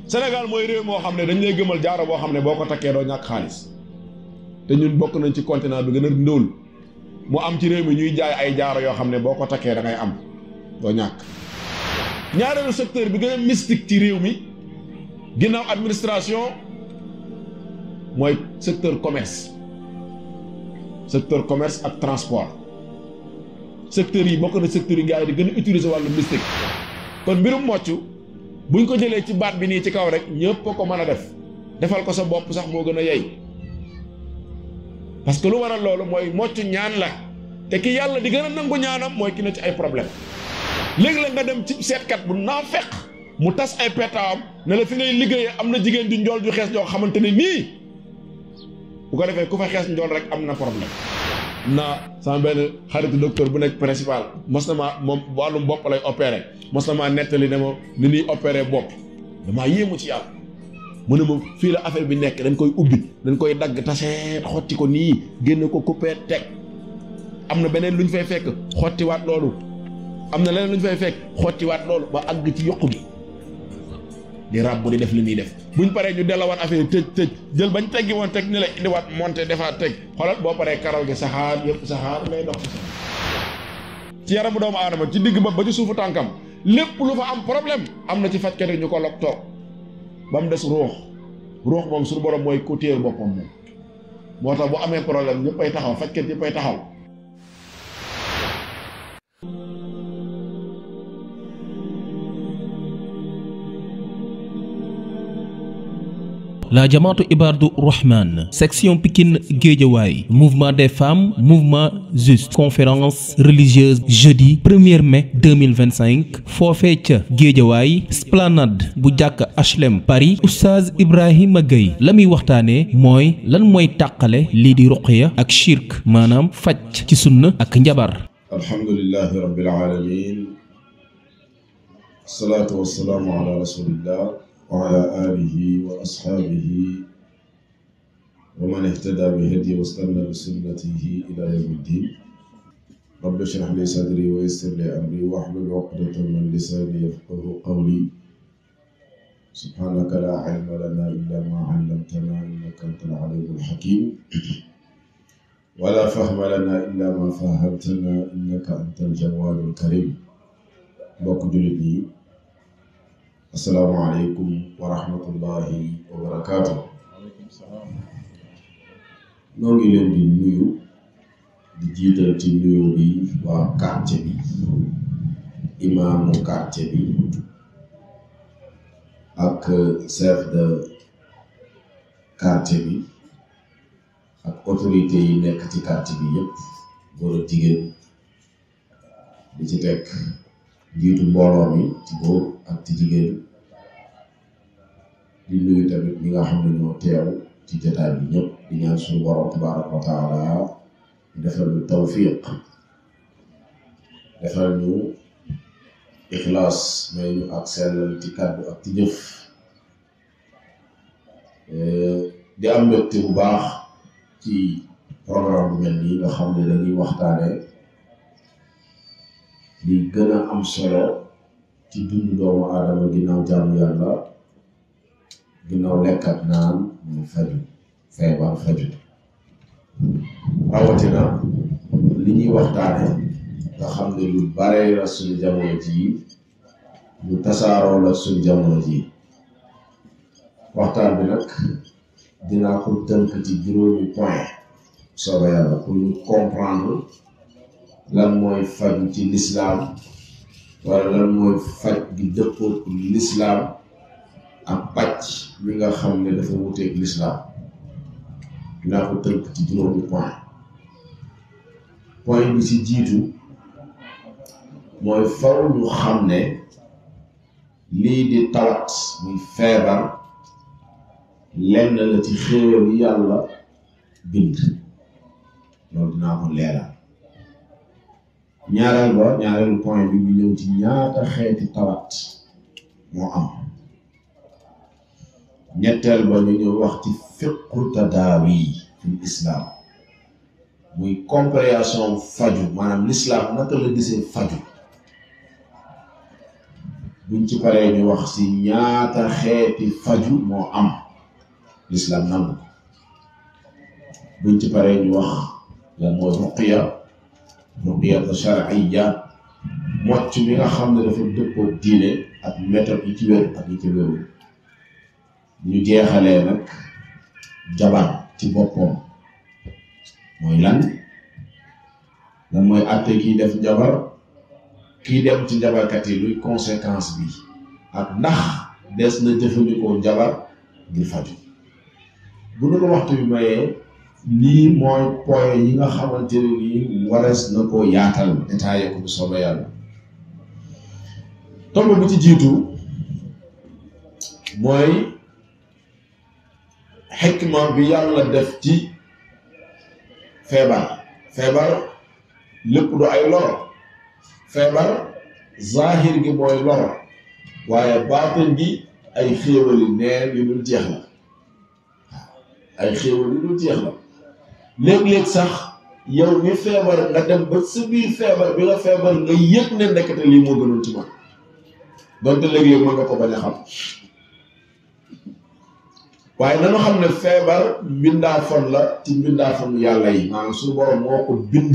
Sénégal mooy réew moo xam ne dañ lay gëmal jaaro boo xam ne boo ko takkee doo ñàkk xaalis te ñun bokk nañ ci continent bi gën a ndóol mu am ci réew mi ñuy jaay ay jaaro yoo xam ne boo ko takkee da ngay am doo ñàkk. ñaareelu secteur bi gën a mystique ci réew mi ginnaaw administration mooy secteur commerce ak transport secteurs yi bokk na secteurs yi gars yi di gën a utiliser wàllu mystique. kon mbirum mocc buñ ko jëlee ci baat bi nii ci kaw rek ñëpp ko mën a defal ko sa bopp sax moo gën a yey parce que lu waral loolu mooy mocc ñaan la te ki yàlla di gën a nangu ñaanam mooy ki na ci ay problème léegi la nga dem ci seetkat bu naa fekk mu tas ay petaawam ne la fi ngay liggéeyee am na jigéen ju njool ju xees joo xamante ne nii bu ko defee ku fa xees njool rek am na problème. naa sama benn xaritu docteur bu nekk principal mos na maa moom wàllum bopp lay opéré mos na maa nettali ne ma ni ñuy opéré bopp damaa yéemu ci yàlla mu ne ma fii la affaire bi nekk dañ koy ubbi dañ koy dagg taseet xotti ko nii génn ko coupé teg am na beneen lu ñu fay fekk xottiwaat loolu am na leneen lu ñu fay fekk xottiwaat loolu ba àgg ci yokku bi di ràbb di def li ñuy def buñ paree ñu delawaat affaire tëj jël bañ teggi woon teg ni la indiwaat monté defaat teg xoolal boo paree karaw gi saxaar yëpp saxaar lay dox ci yaramu doomu aadama ci digg ba ci suufu tànkam lépp lu fa am problème am na ci fajkat yi ñu ko log toog ba mu des ruux moom suñu borom mooy ku téye boppam moom moo tax bu amee problème ñëppay taxaw fajkat yëppay taxaw. La Jamaatu Ibadu Rahman, section Pikine Guédiawaye, mouvement des femmes, mouvement juste, conférence religieuse jeudi 1er mai 2025, foofee ca Guédiawaye, esplanade bu jàkk HLM Paris. Oustaz Ibrahima Gueye la muy waxtaane mooy lan mooy tàqale lii di ruqya ak shirk maanaam faj ci sunna ak njabar. alhamdulillahi rabbil alamin, salaatu wassalaamu ala rasulillah wa ala alihi wa ashabihi wa man ihtada bi hadihi wa istanna bi sunnatihi ila yawmi ddin. rabbi shrah li sadri wa yassir li amri wahlul uqdatan min lisani yafqahu qawli. subhanaka la ilma lana illa ma 'allamtana innaka antal alimul hakim wa la fahma lana illa ma fahamtana innaka antal jawadul karim. mbokk jullit yi, asalaamaaleykum wa rahmatullahi wa barakaatu. noo ngi leen di nuyu di jiital ci nuyu bi waa quartier bi, imaamu quartier bi ak chef de quartier bi ak autorité yi nekk ci quartier bi yépp, góor ak jigéen, di ci teg njiitu mbooloo mi ci góor ak ci jigéen. di nuyu tamit ñi nga xam ne ñoo teew ci jotaay bi ñëpp, di ñaan suñu borom tabaaraka wa taala defal ñu tawfiq, defal ñu ixlaas, may ñu ak sellal ci kàddu ak ci jëf. di am mbégte bu baax ci programme bu mel nii nga xam ne dañuy waxtaane li gën a am solo ci dundu doomu aadama ginnaaw jaamu yàlla, ginnaaw lekk ak naan, muy faju, feebar faju. rawatina li ñuy waxtaane nga xam ne lu bare la suñu jamono ji, lu tasaaroo la suñu jamono ji. waxtaan bi nag dinaa ko tënk ci juróomi point soobee yàlla pour ñu comprendre lan mooy faju ci l'islam, wala lan mooy faj gi dëppoo l'islam ak pàcc mi nga xam ne dafa wuteeg l'islam. dinaa ko tënk ci juróomi point bi ci jiitu mooy faw ñu xam ne lii di tawat muy feebar lenn la ci xéewal yi yàlla bind. loolu dinaa ko leeral. ñaareelu point bi ñu ñëw ci ñaata xeeti tawat moo am. ñetteel ba ñu ñëw wax ci fiqhu tadaawi fil islam, muy compréhension faju, maanaam l'islam naka la gisee faju. bu buñ ci paree ñu wax si ñaata xeeti faju moo am l'islam nangu ko buñ ci paree ñu wax lan mooy ruqiyatu shar'iyya mocc mi nga xam ne dafa dëppoo diine ak méthode yi ci wér ak yi ci wérul ñu jeexalee nag jabar ci boppam mooy lan mooy àtte kiy def jabar kii dem ci jabarkat yi luy conséquence bi ak ndax des na jëfandikoo jabar ngir faju bu nu ko waxtu bi mayee lii mooy point yi nga xamante ne nii warees na koo yaatal détaillé ko bu soobee yàlla tomb bu ci jiitu mooy xikma bi yàlla def ci feebar lépp du ay lor feebar zahir gi mooy lor waaye baatin gi ay xéewali neen yu dul jeex la ay xéewal yu dul jeex la léeg-léeg sax yow mi feebar nga dem ba sa biir feebar bi nga feebar nga yëg ne ndekete lii moo gënoon ci man donte léeg-léeg mën nga ko bañ a xam waaye nanu xam ne feebar mbindaafon la ci mbindaafon yàlla yi maanaam suñu borom moo ko bind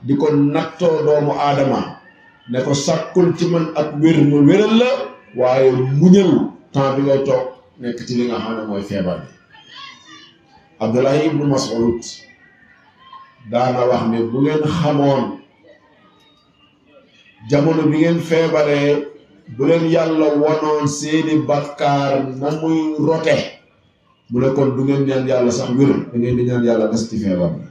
di ko nattoo doomu aadama ne ko sàkkul ci man ak wér ma wéral la waaye muñal temps bi ngay toog nekk ci li nga xam ne mooy feebar bi Abdullahi ibnu Mas'ud daana wax ne bu ngeen xamoon jamono bi ngeen feebaree bu leen yàlla wonoon seeni bakkaar na muy rote mu ne kon du ngeen ñaan yàlla sax wér da ngeen di ñaan yàlla des ci feebar bi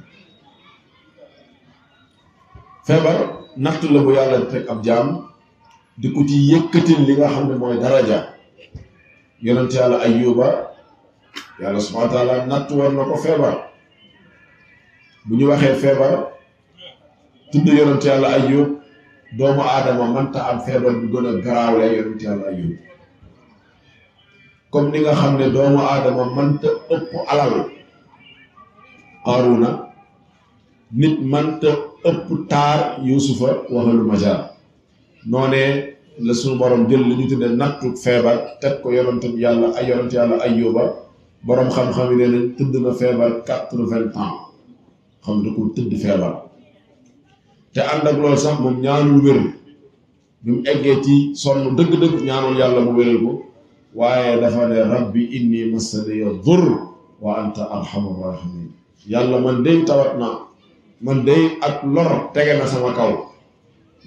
feebar natt la bu yàlla di teg ab jaam di ko ci yëkkatil li nga xam ne mooy daraja yonent yàlla Ayyuba yàlla subhaanahu wa taala natt war na ko feebar bu ñu waxee feebar tudd yonent yàlla Ayyub doomu aadama mënta am feebar bu gën a garaawle yonent yàlla Ayyub comme ni nga xam ne doomu aadama mënta ëpp alal Qaruna nit mënta ëpp taar Yuusufa waxalu majaal noonee la suñu borom jël li ñu tudde nattu feebar teg ko yonent yàlla Ayyuba borom xam-xam yi nee nañ tëdd na feebar 80 ans xam da ko tëdd feebar te ànd ak loolu sax moom ñaanul wér bi mu eggee ci sonn dëgg-dëgg ñaanul yàlla mu wéral ko waaye dafa ne rabbi inni massaniya dur wa anta arhamur rahimin yàlla man day tawat na man day ak lor tege na sama kaw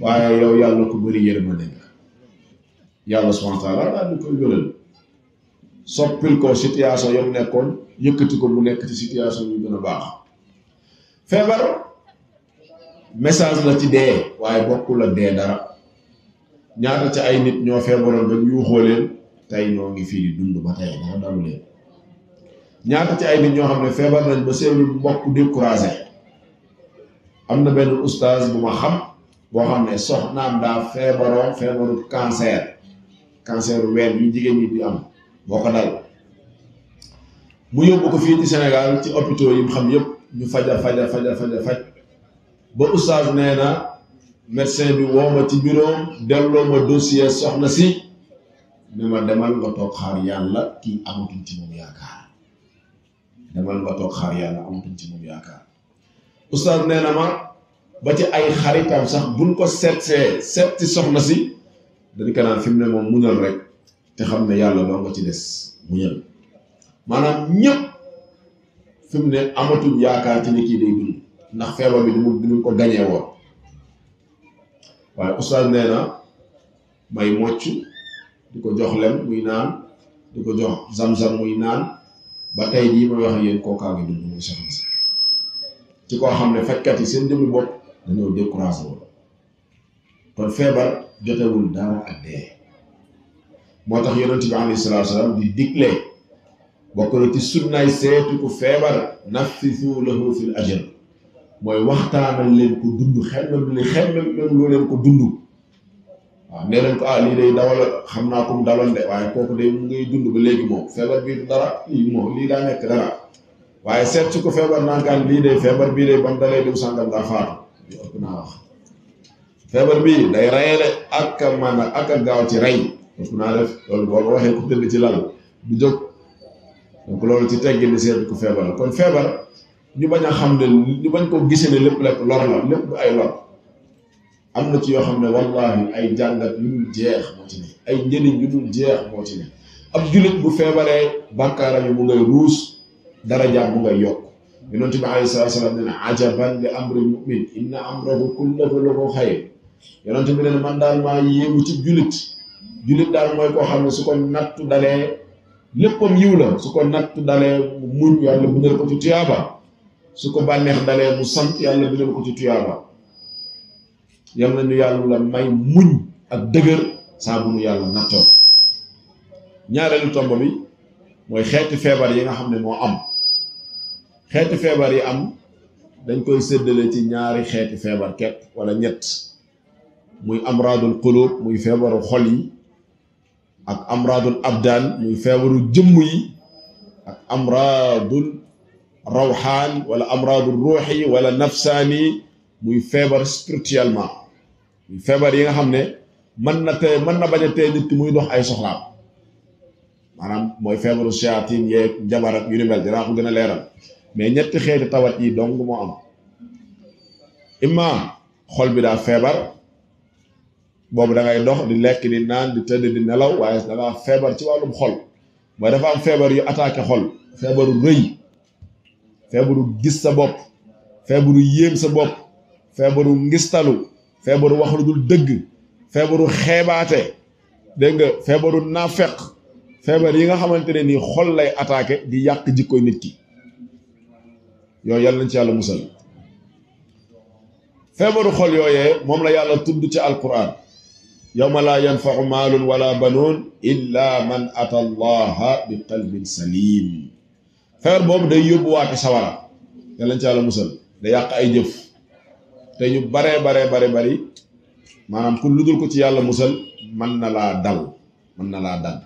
waaye yow yàlla ko bëri yërmande nga yàlla subhanahu wa taala daal di koy wéral soppil ko situation yam nekkoon yëkkati ko mu nekk ci situation yu gën a baax feebar message la ci dee waaye bokkul la dee dara ñaata ci ay nit ñoo feebaroon ba ñu yuuxoo leen tey ñoo ngi fii di dund ba tey dara dalu leen ñaata ci ay nit ñoo xam ne feebar nañ ba seeni mbokk découragé am na benn oustaz bu ma xam boo xam ne soxnaam daa feebaru cancer ween yi jigéen ñi di am boo ko dal mu yóbbu ko fii ci Sénégal ci hôpitaux yi mu xam yëpp ñu faj ba oustaz nee na médecin bi woo ma ci bureau delloo ma dossier soxna si ne ma demal nga toog xaar yàlla kii amatuñ ci moom yaakaar oustaz nee na ma ba ci ay xaritam sax buñ ko seet ci soxna si dañ ko naan fi mu ne moom muñal rek te xam ne yàlla doo nga ci des muñal maanaam ñëpp fi mu ne amatuñ yaakaar ci ne kii day dund ndax feebar bi du ko gañee woon waaye oustaz nee na may mocc di ko jox lem muy naan di ko jox zam-zam muy naan ba tey jii may wax ak yéen kookaa ngi dund muy soxna si ci koo xam ne fajkat yi seen jëmmi bopp dañoo découragé woon kon feebar jotewul dara ak dee moo tax yonent bi alayhi salaatu salaam di digle bokk na ci sunnaay seetu ku feebar nafisu lahu fil ajr mooy waxtaanal leen ko dund xemmem loo leen ko dund waaw nee leen ko lii day dawal xam naa ko mu daloon de waaye kooku day mu ngay dund ba léegi moom feebar bii du dara lii daa nekk dara waaye seet su ko feebar naankaan lii day feebar bii day bam dalee diw sàngam daa faatu yu ëpp naa wax feebar bii day rayee de ak a mën a ak a gaaw ci rey donc naa def loolu boo ko waxee ku tëdd ci lal du jóg donc loolu ci teggin di seet ku feebar la kon feebar ñu bañ a xam ne ñu bañ ko gisee ne lépp lor la lépp du ay lor am na ci yoo xam ne wallahi ay jàngat yu dul jeex moo ci ne ay njëriñ yu dul jeex moo ci ne ab jullit bu feebaree bàkkaaram yi mu ngay ruus darajaam mu ngay yokk yonent bi alayhi salaatu wa salaam ne ajaban li amri mu'min inna amrahu kullahu lahu xayr yonent bi ne man daal maa yéemu ci jullit daal mooy koo xam ne su ko nattu dalee léppam yiw la su ko nattu dalee mu muñ yàlla bindal ko ci tuyaaba su ko bànneex dalee mu sant yàlla bindal ko ci tuyaaba yal na ñu yàlla la may muñ ak dëgër saa bu ñu yàlla nattoo ñaareelu tomb bi mooy xeeti feebar yi nga xam ne moo am xeeti feebar yi am dañ koy séddale ci ñaari xeeti feebar kepp wala ñett muy amraadul qulub muy feebaru xol yi ak amraadul abdaan muy feebaru jëmm yi ak amraadul rawxaan wala amraadul ruuxi wala nafsaani muy feebar spirituellement muy feebar yi nga xam ne mën na bañ a tee nit ki muy dox ay soxlaam maanaam mooy feebaru seyaatiin yeeg jabar ak yu ni mel dinaa ko gën a leeral mais ñetti xeeti tawat yi dong moo am imma xol bi daa feebar boobu da ngay dox di lekk di naan di tëdd di nelaw waaye da ngaa feebar ci wàllum xol mooy dafa am feebar yu attaqué xol feebaru rëy feebaru gis sa bopp feebaru yéem sa bopp feebaru ngistalu feebaru wax lu dul dëgg feebaru xeebaate dégg nga feebaru naafeq feebar yi nga xamante ne nii xol lay attaqué di yàq jikkoy nit ki yooyu yàlla nañ ci yàlla musal feebaru xol yooyee moom la yàlla tudd ci alquran yawma laa yanfau maalun wala banoon illa man ata allaha bi qalbin salim feebar boobu day yóbbuwaate sawara yàlla nañ ci yàlla musal day yàq ay jëf te ñu bari maanaam ku ludul ko ci yàlla musal mën na laa dal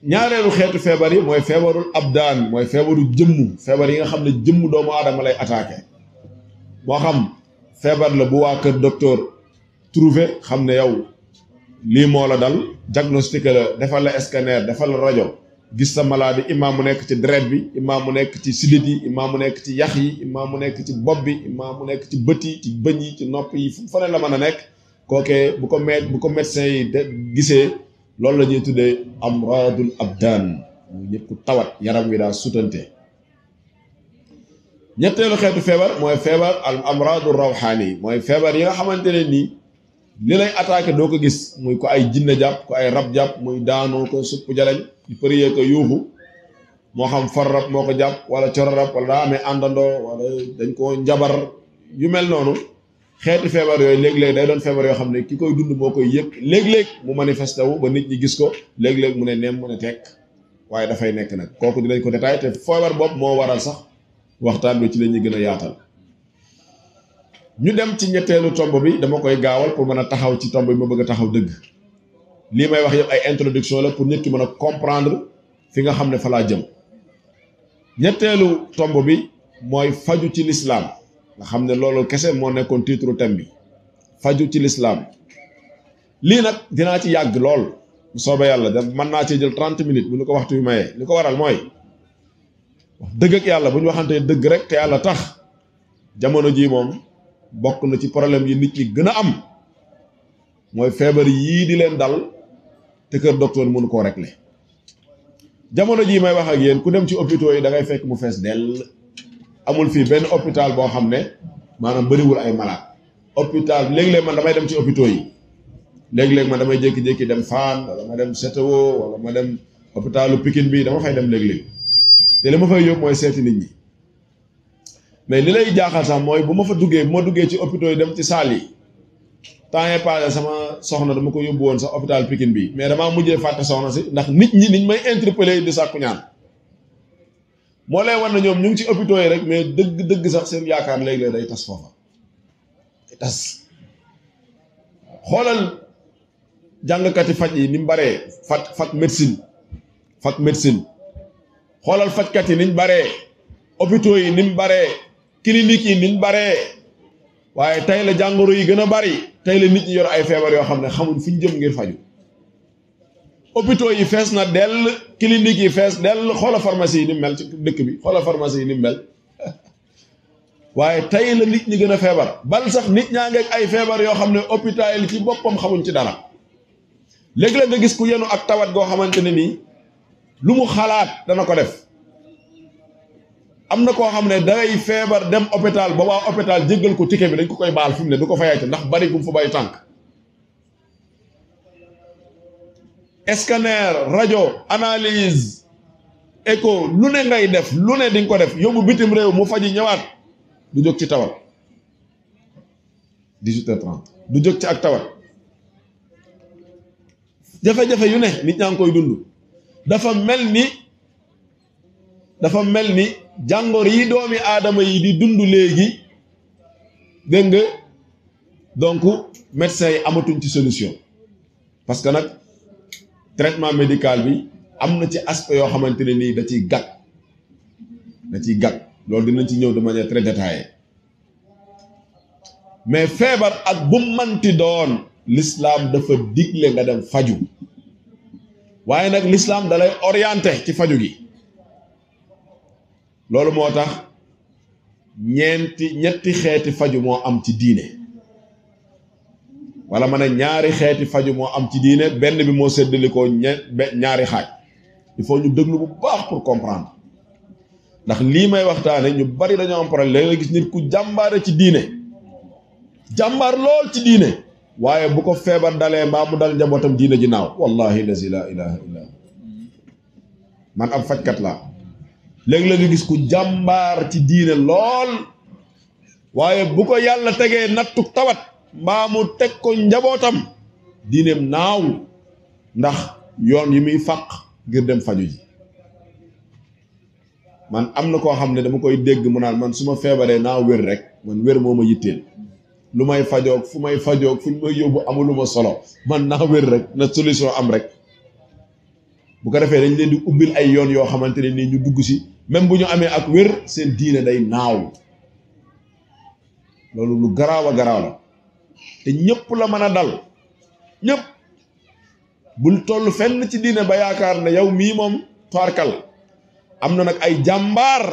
ñaareelu xeetu feebar yi mooy feebarul abdaan mooy feebaru jëmm feebar yi nga xam ne jëmm doomu aadama lay attaqué moo xam feebar la bu waa kër docteur trouvé xam ne yow lii moo la dal diagnostiqué la defal la scanner defal la rajo gis sa maladie imam mu nekk ci deret bi imam mu nekk ci sidit yi imam mu nekk ci yax yi imam mu nekk ci bopp bi imam mu nekk ci bët yi ci bëñ yi ci nopp yi fu fa ne la mën a nekk kookee bu ko médecin yi gisee loolu la ñuy tuddee amradul abdaan muy ñëpp ku tawat yaram wi daa sutante ñetteelu xeetu feebar mooy feebar al amradul rawxaani mooy feebar yi nga xamante ne nii li lay attaqué doo ko gis muy ko ay jinne jàpp ko ay rab jàpp muy daanoo ko supp jaleñ di përiyee ko yuuxu moo xam far rab moo ko jàpp wala coro rab wala daa amee àndandoo wala dañ ko njabar yu mel noonu xeeti feebar yooyu léeg-léeg day doon feebar yoo xam ne ki koy dund moo koy yëg léeg-léeg mu manifesté wu ba nit ñi gis ko léeg-léeg mu ne neem mu ne tekk waaye dafay nekk nag kooku dinañ ko détaillé te feebar boobu moo waral sax waxtaan bi ci la ñuy gën a yaatal ñu dem ci ñetteelu tomb bi dama koy gaawal pour mën a taxaw ci tomb bi ma bëgg a taxaw dëgg lii may wax yëpp ay introduction la pour nit ki mën a comprendre fi nga xam ne fa laa jëm ñetteelu tomb bi mooy faju ci lislaam nga xam ne loolu kese moo nekkoon titre thème bi faju ci lislaam lii nag dinaa ci yàgg lool bu soobee yàlla da mën naa ci jël 30 minutes bu ñu ko waxtu yu mayee li ko waral mooy wax dëgg ak yàlla bu ñu waxantee dëgg rek te yàlla tax jamono jii moom bokk na ci problème yi nit ñi gën a am mooy feebar yii di leen dal te kër docteur mënu koo régler jamono jii may wax ak yéen ku dem ci hôpitaux yi da ngay fekk mu fees dell amul fii benn hôpital boo xam ne maanaam bëriwul ay malade hôpital léeg-léeg man damay dem ci hôpitaux yi léeg-léeg man damay jékki-jékki dem Fann wala ma dem CTO wala ma dem hôpitalu Pikine bi dama fay dem léeg-léeg te li ma fay yóbbu mooy seeti nit ñi mais li lay jaaxal sax mooy bu ma duggee ci hôpitaux yi dem ci salle yi temps yii passé sama soxna dama ko yóbbu woon sax hôpital Pikine bi mais damaa mujjee fàtte soxna si ndax nit ñi niñ may interpellé di sàkku ñaan moo lay war na ñoom ñu ngi ci hôpitaux yi rek mais dëgg sax seen yaakaar léeg-léeg day tas foofa day tas xoolal jàngkati faj yi ni mu baree fac médecine xoolal fajkat yi niñ baree hôpitaux yi ni mu baree clinique yi niñ baree waaye tey la jàngoro yi gën a bari tey la nit ñi yor ay feebar yoo xam ne xamuñ fu ñu jëm ngir faju hôpitaux yi fees na dell clinique yi fees dell xoola pharmacie yi ni mel ci dëkk bi xoola pharmacie yi ni mel waaye tey la nit ñi gën a feebar bal sax nit ñaa ngeeg ay feebar yoo xam ne hôpital yi ci boppam xamuñ ci dara léegi-léeg nga gis ku yenu ak tawat goo xamante ne nii lu mu xalaat dana ko def am na koo xam ne day feebar dem hôpital ba waa hôpital jéggal ko ticket bi dañ ko koy baal fi mu ne du ko fayati ndax bari gum fa bay tànk scanner rajo analyse écho lu ne ngay def lu ne di nga ko def yóbbu bitim réew mu faji ñëwaat du jóg ci tawat 18h30 du jóg ci ak tawat jafe-jafe yu ne nit ñaa ngi koy dund dafa mel ni jàngor yi doomi aadama yi di dund léegi dégg nga donc médecins yi amatuñ ci solution parce que nag traitement médical bi am na ci aspect yoo xamante ne nii da ciy gàtt loolu dinañ ci ñëw de manière très détaillée mais feebar ak bu manti doon l'islam dafa digle nga dem faju waaye nag l'islam da lay orienté ci faju gi loolu moo tax ñetti xeeti faju moo am ci diine wala ma ne ñaari xeeti faju moo am ci diine benn bi moo séddalikoo ñaari xaaj il faut ñu déglu bu baax pour comprendre ndax lii may waxtaane ñu bari dañoo am problème léegi nga gis nit ku jàmbaare ci diine jàmbaar lool ci diine waaye bu ko feebar dalee mbaa mu dal njabootam diine ji naaw wallahi lazi la ilaha illa man am fajkat laa léegi la nga gis ku jàmbaar ci diine lool waaye bu ko yàlla tegee nattu tawat mbaa mu teg ko njabootam diineem naaw ndax yoon yi muy fàq ngir dem faju ji man am na koo xam ne dama koy dégg mu naan man su ma feebaree naa wér rek man wér moo ma yitteel lu may fajoog fu may fajoog fu ñu may yóbbu amuluma solo man naa wér rek na solution am rek bu ko defee dañ leen di ubbil ay yoon yoo xamante ne nii ñu dugg si même bu ñu amee ak wér seen diine day naaw loolu lu garaaw a garaaw la te ñëpp la mën a dal ñëpp bul toll fenn ci diine ba yaakaar ne yow mii moom toarkal am na nag ay jàmbaar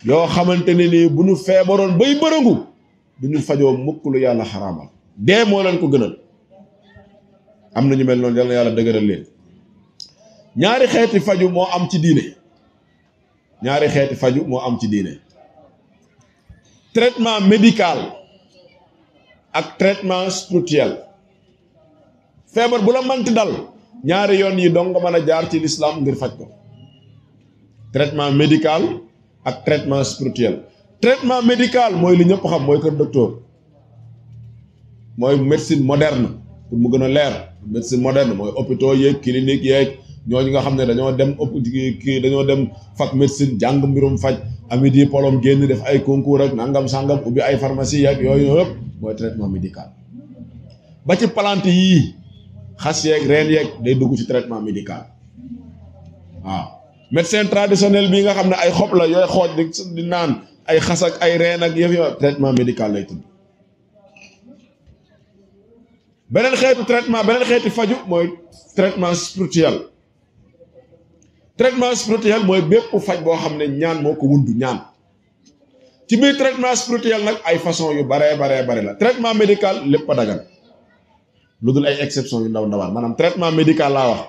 yoo xamante ne nii bu ñu feebaroon bay bërëngu du ñu fajoo mukk lu yàlla xaraamal dee moo leen ko gënal am na ñu mel noonu yàlla dëgëral leen ñaari xeeti faju moo am ci diine ñaari xeeti faju moo am ci diine traitement médical ak traitement spirituel feebar bu la manti dal ñaari yoon yi dong nga mën a jaar ci l'islam ngir faj ko traitement médical ak traitement spirituel traitement médical mooy li ñëpp xam mooy kër docteur mooy médecine moderne pour mu gën a leer médecine moderne mooy hôpitaux yeeg clinique yeeg ñooñu nga xam ne dañoo dem dañoo dem fac médecine jàng mbirum faj ami diplôme génn def ay concours ak nangam sangam ubbi ay pharmacie yeeg yooyu yëpp mooy traitement médical ba ci plante yii xas yeeg reen yeeg day dugg ci traitement médical waaw médecin traditionnel bii nga xam ne ay xob la yooy xooj di naan ay xas ak ay reen ak yëf yo traitement médical lay tudd beneen xeetu traitement beneen xeeti faju mooy traitement spirituel traitement spirituel mooy bépp faj boo xam ne ñaan moo ko wundu ñaan ci biir traitement spirituel nag ay façon yu bare la traitement médical lépp a dagan lu dul ay exception yu ndaw ndawaan maanaam traitement médical laa wax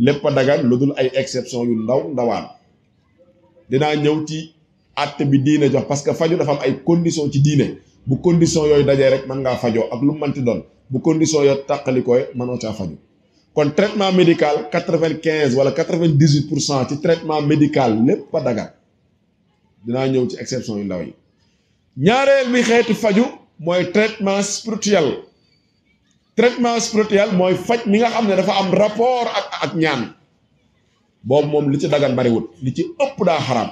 lépp a dagan lu dul ay exception yu ndaw ndawaan dinaa ñëw ci àtte bi diine jox parce que faju dafa am ay condition ci diine bu condition yooyu dajee rek mën ngaa fajoo ak lu mu mënti doon bu condition yoo tàqalikooy mënoo caa faju kon traitement médical 95 wala 98% ci traitement médical lépp a dagan dinaa ñëw ci exception yu ndaw yi ñaareel bi xeeti faju mooy traitement spirituel mooy faj mi nga xam ne dafa am rapport ak ñaan boobu moom li ci dagan bariwut li ci ëpp daa xaraam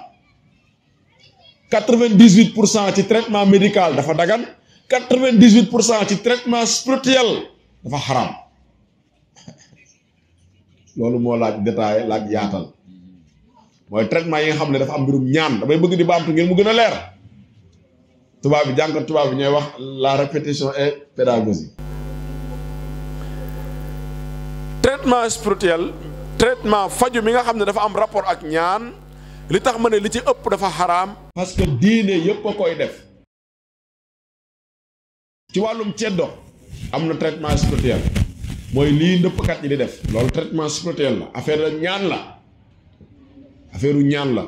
98% ci traitement médical dafa dagan 98% ci traitement spirituel dafa xaraam loolu moo laaj détail laaj yaatal mooy traitement yi nga xam ne dafa am mbirum ñaan damay bëgg di baamtu ngeen mu gën a leer tubaab bi jàngat tubaab bi ñooy wax la répétition et pédagogie. traitement spirituel traitement faju mi nga xam ne dafa am rapport ak ñaan li tax ma ne li ci ëpp dafa xaraam. parce que diine yëpp a koy def. ci wàllum ceddo am na traitement spirituel mooy lii ndëppkat yi di def loolu traitement spirituel la affaire la ñaan la affaire u ñaan la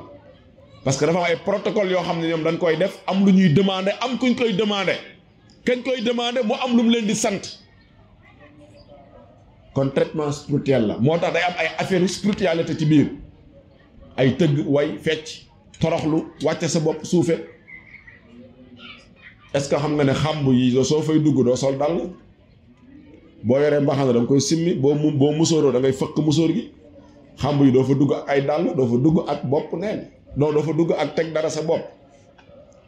parce que dafa am ay protocole yoo xam ne ñoom dañ koy def am lu ñuy demander am kuñ koy demander kañ koy demander mu am lu mu leen di sant kon traitement spirituel la moo tax day am ay affaire spiritualité ci biir ay tëgg way fecc toroxlu wàcce sa bopp suufe est-ce que xam nga ne xàmb yi soo fay dugg doo sol dàll boo yoree mbaxana da nga koy simmi boo musóoroo da ngay fëkk musóor gi xàmb yi doo fa dugg ak ay dàll doo fa dugg ak bopp neen non doo fa dugg ak teg dara sa bopp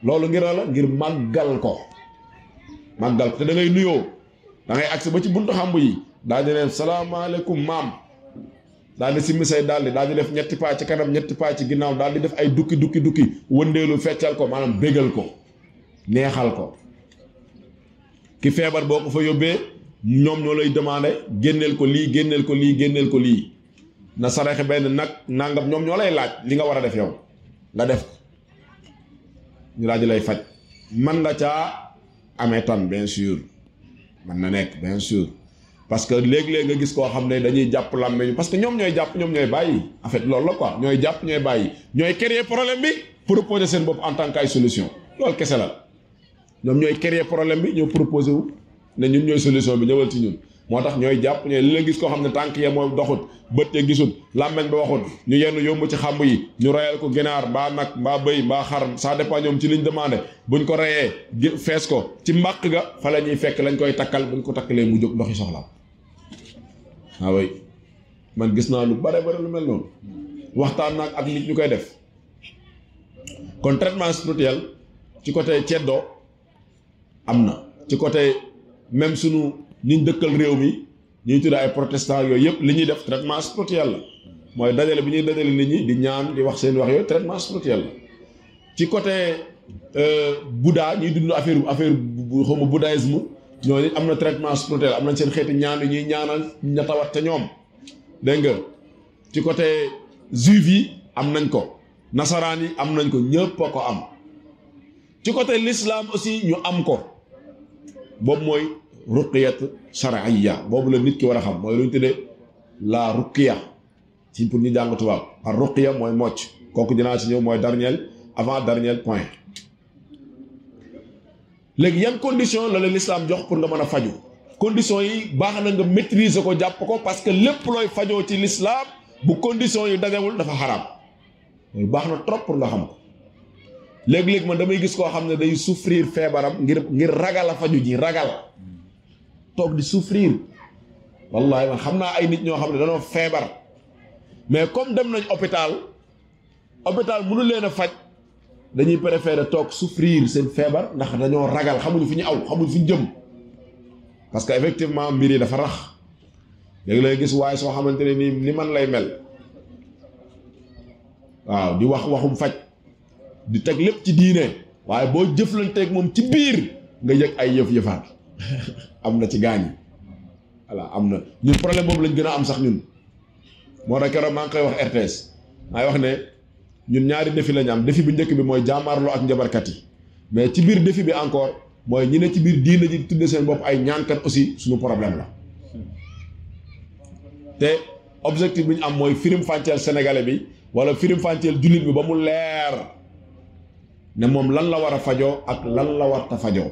loolu ngir la ngir màggal ko te da ngay nuyoo da ngay agsi ba ci buntu xàmb yi daal di leen salaamaaleykum maam daal di simmi say dàll daal di def ñetti paa ci kanam ñetti paa ci ginnaaw daal di def ay dukki wëndeelu feccal ko maanaam bégal ko neexal ko ki feebar boo ko fa yóbbee ñoom ñoo lay demandé génneel ko lii na saraxe benn nag nangam ñoom ñoo lay laaj li nga war a def yow nga def ko ñu laaj lay faj man nga caa amee tan bien sûr man na nekk bien sûr parce que léeg-léeg nga gis koo xam ne dañuy jàpp làmmeñu parce que ñoom ñooy jàpp ñoom ñooy bàyyi en fait loolu la quoi ñooy jàpp ñooy bàyyi ñooy créer problème bi proposer seen bopp en tant que ay solution loolu kese la ñoom ñooy créer problème bi ñoo proposé wu ne ñun ñooy solution bi ñëwal ci ñun moo tax ñooy jàpp ñooy li la gis koo xam ne tànk ya mooy doxut bët ya gisut làmmeñ ba waxut ñu yenn yóbbu ci xàmb yi ñu reyal ko ginaar mbaa nag mbaa bëy mbaa xar ça dépend ñoom ci liñ demandé buñ ko reyee fees ko ci mbàq ga fa la ñuy fekk lañ koy takkal buñ ko takkalee mu jóg ndoxi soxla waaw way man gis naa lu bare lu mel noonu waxtaan nag ak nit ñu koy def kon traitement spirituel ci côté ceddo am na ci côté même sunu niñ dëkkal réew mi ñuy tudd ay protestants yooyu yëpp li ñuy def traitement spirituel la mooy dajale bi ñuy dajale nit ñi di ñaan di wax seen wax yooyu traitement spirituel la ci côté Bouddha ñuy dund affaire bu xaw ma bouddhisme ñooñu am na traitement spirituel am nañ seen xeeti ñaan yi ñuy ñaanal ña tawat te ñoom dégg nga ci côté juif yi am nañ ko nasaraan yi am nañ ko ñëpp a ko am ci côté l'islam aussi ñu am ko boobu mooy ruqiyat shar'iyya boobu la nit ki war a xam mooy lu ñu tuddee la ruqiya ci pour ñu jàng tubaab ar ruqiya mooy mocc kooku dinaa ci ñëw mooy avant dernier point léegi yan condition la l'islam jox pour nga mën a faju condition yi baax na nga maîtriser ko jàpp ko parce que lépp looy fajoo ci l'islam bu condition yi dajewul dafa xaraam loolu baax na trop pour nga xam ko léegi-léegi man damay gis koo xam ne day souffrir feebaram ngir ragal a faju ji ragal toog di souffrir wallahi man xam naa ay nit ñoo xam ne dañoo feebar mais comme dem nañ hôpital mënu leen a faj dañuy préférer toog souffrir seen feebar ndax dañoo ragal xamuñu fi ñu aw xamuñu fi ñu jëm parce que effectivement mbir yi dafa rax léegi lay gis waaye soo xamante ne ni man lay mel waaw di waxum faj di teg lépp ci diine waaye boo jëflanteeg moom ci biir nga yëg ay yëf-yëfaat am na ci gaañ yi voilà am na ñun problème boobu lañ gën a am sax ñun moo tax keroog maa ngi koy wax RTS maay wax ne ñun ñaari défi lañu am défi bi njëkk bi mooy jaamaarloo ak njabarkat yi mais ci biir défi bi encore mooy ñi ne ci biir diine ji tudde seen bopp ay ñaankat aussi suñu problème la te objectif bi ñu am mooy firim fànceel sénégalais bi wala firim fànceel jullit bi ba mu leer ne moom lan la war a fajoo ak lan la warta fajoo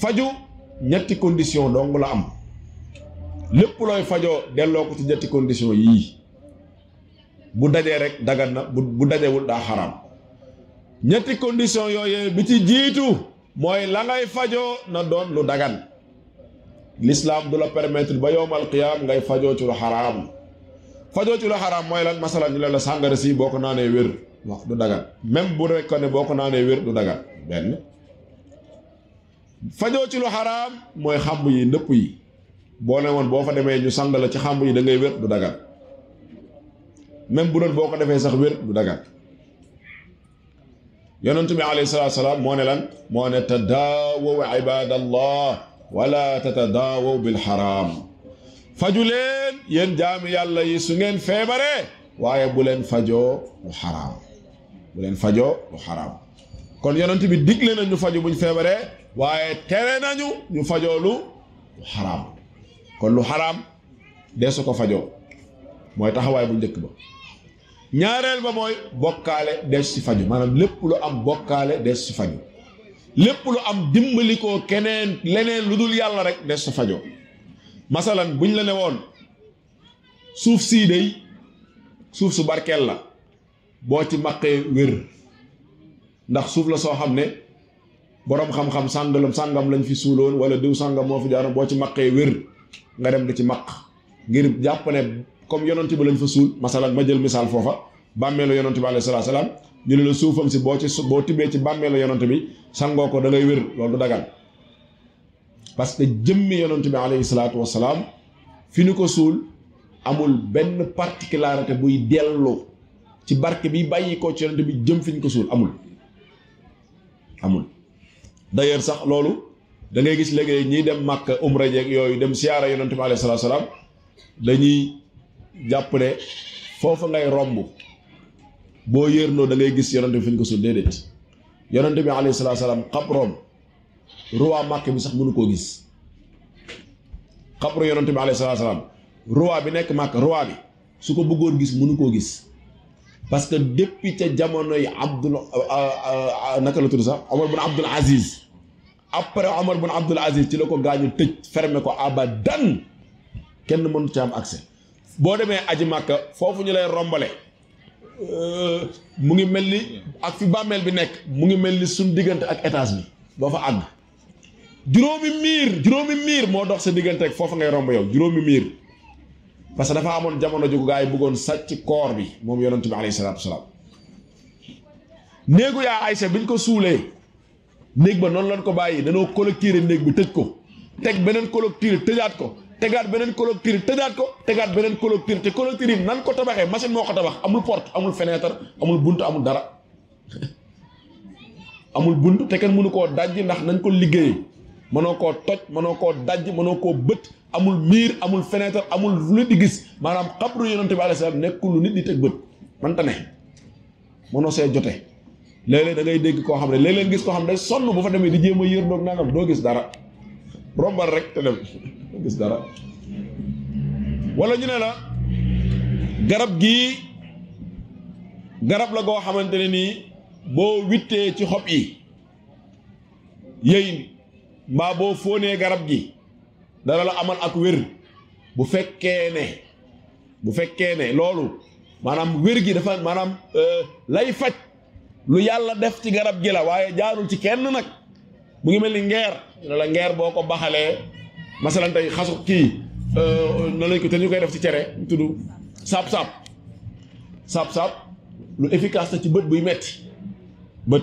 faju ñetti condition dong la am lépp looy fajoo delloo ko ci ñetti condition yii bu dajee rek dagan na bu dajewul daa xaraam ñetti condition yooyu bi ci jiitu mooy la ngay fajoo na doon lu dagan l'islam du la permettre ba yowmal qiyaam ngay fajoo ci lu xaraam fajoo ci lu xaraam mooy lan masalan ñu leen la sàngara si boo ko naanee wér wax du dagan même bu rekk ne boo ko naanee wér du dagan benn fajoo ci lu xaraam mooy xàmb yi ndëpp yi boo ne woon boo fa demee ñu sang la ci xàmb yi da ngay wér du dagan même bu doon boo ko defee sax wér du dagan yonent bi alayhi salaatu salaam moo ne lan moo ne tadaawaw ibadallah wala tatadaawaw bil xaraam faju leen yéen jaami yàlla yi su ngeen feebaree waaye bu leen fajoo lu xaraam bu leen fajoo lu xaraam kon yonent bi digle na ñu faju buñ feebaree waaye tere nañu ñu fajoo lu xaraam kon lu xaraam deesu ko fajoo mooy taxawaay bu njëkk ba ñaareel ba mooy bokkaale dees ci faju maanaam lépp lu am bokkaale dees ci faju lépp lu am dimbalikoo keneen leneen lu dul yàlla rek dees ci fajoo masalan buñ la ne woon suuf sii day suuf su barkeel la boo ci maqee wér ndax suuf la soo xam ne boroom xam-xam sàngam lañ fi suuloon wala diw sàngam moo fi jaaroon boo ci maqee wér nga dem di ci maq ngir jàpp ne comme yonent bi lañ fa suul masalan ma jël misaal foofa bàmmeelu yonent bi alayhi salaatu salaam ñu ne la suufam si boo tibbee ci bàmmeelu yonent bi sangoo ko da ngay wér loolu du dagan parce que jëmmi yonent bi alayhi salaatu wasalaam fi ñu ko suul amul benn particularité buy dellu ci barke bi bàyyi ko ci yonent bi jëm fi ñu ko suul amul d'ailleurs sax loolu da ngay gis léegi ñiy dem Makka umra jeeg yooyu dem siyaara yonent bi alayhi salaatu salaam dañuy jàpp ne foofu ngay romb boo yërnoo da ngay gis yonent bi fi ñu ko suul déedéet yonent bi alayhi salaatu salaam xabroom ruwaa Makka bi sax mënu koo gis xabru yonent bi alayhi salaatu salaam ruwaa bi nekk Makka ruwaa bi su ko bëggoon gis mënu koo gis parce que depuis ca jamonoy naka la tudd sax Omar bun Abdul Aziz après Omar bun Abdul Aziz ci la ko gaañu tëj fermé ko abadan kenn mënut ci am accès boo demee aji Makka foofu ñu lay rombale mu ngi mel ni ak fi bàmmeel bi nekk mu ngi mel ni suñ diggante ak étage bi doo fa àgg juróomi miir moo dox sa diggante ak foofu ngay romb yow juróomi miir parce que dafa amoon jamono ju gaa yi bëggoon sàcc koor bi moom yonent bi alayhi salaatu wasalaam néegu yaa Aysa biñ ko suulee néeg ba noonu lañ ko bàyyi danoo collecter néeg bi tëj ko teg beneen collecter tëjaat ko tegaat beneen collecteur tëjaat ko tegaat beneen collecteur te collecteur yi nan ko tabaxee machine moo ko tabax amul porte amul fenêtre amul bunt amul dara amul bunt te kenn mënu koo dajj ndax nañ ko liggéeyee mënoo koo toj mënoo koo dajj mënoo koo bët amul miir amul fenêtre amul lu nit di gis maanaam xabru yonent bi alayhi salaam nekkul lu nit di teg bët manta ne mënoo see jote léeg-léeg da ngay dégg koo xam ne léeg-léeg gis koo xam ne day sonn bu fa demee di jéem a yër doog nangam doo gis dara rombal rek te dem doo gis dara wala ñu ne la garab gii garab la goo xamante ne nii boo wittee ci xob yi yëy mbaa boo fóonee garab gi dara la amal ak wér bu fekkee ne loolu maanaam wér gi dafa maanaam lay faj lu yàlla def ci garab gi la waaye jaarul ci kenn nag mu ngi mel ni ngeer ñu ne la ngeer boo ko baxalee masalan tey xasu kii noonu lañ ko te ñu koy def ci cere ñu tudd saab-saab lu efficace la ci bët buy metti bët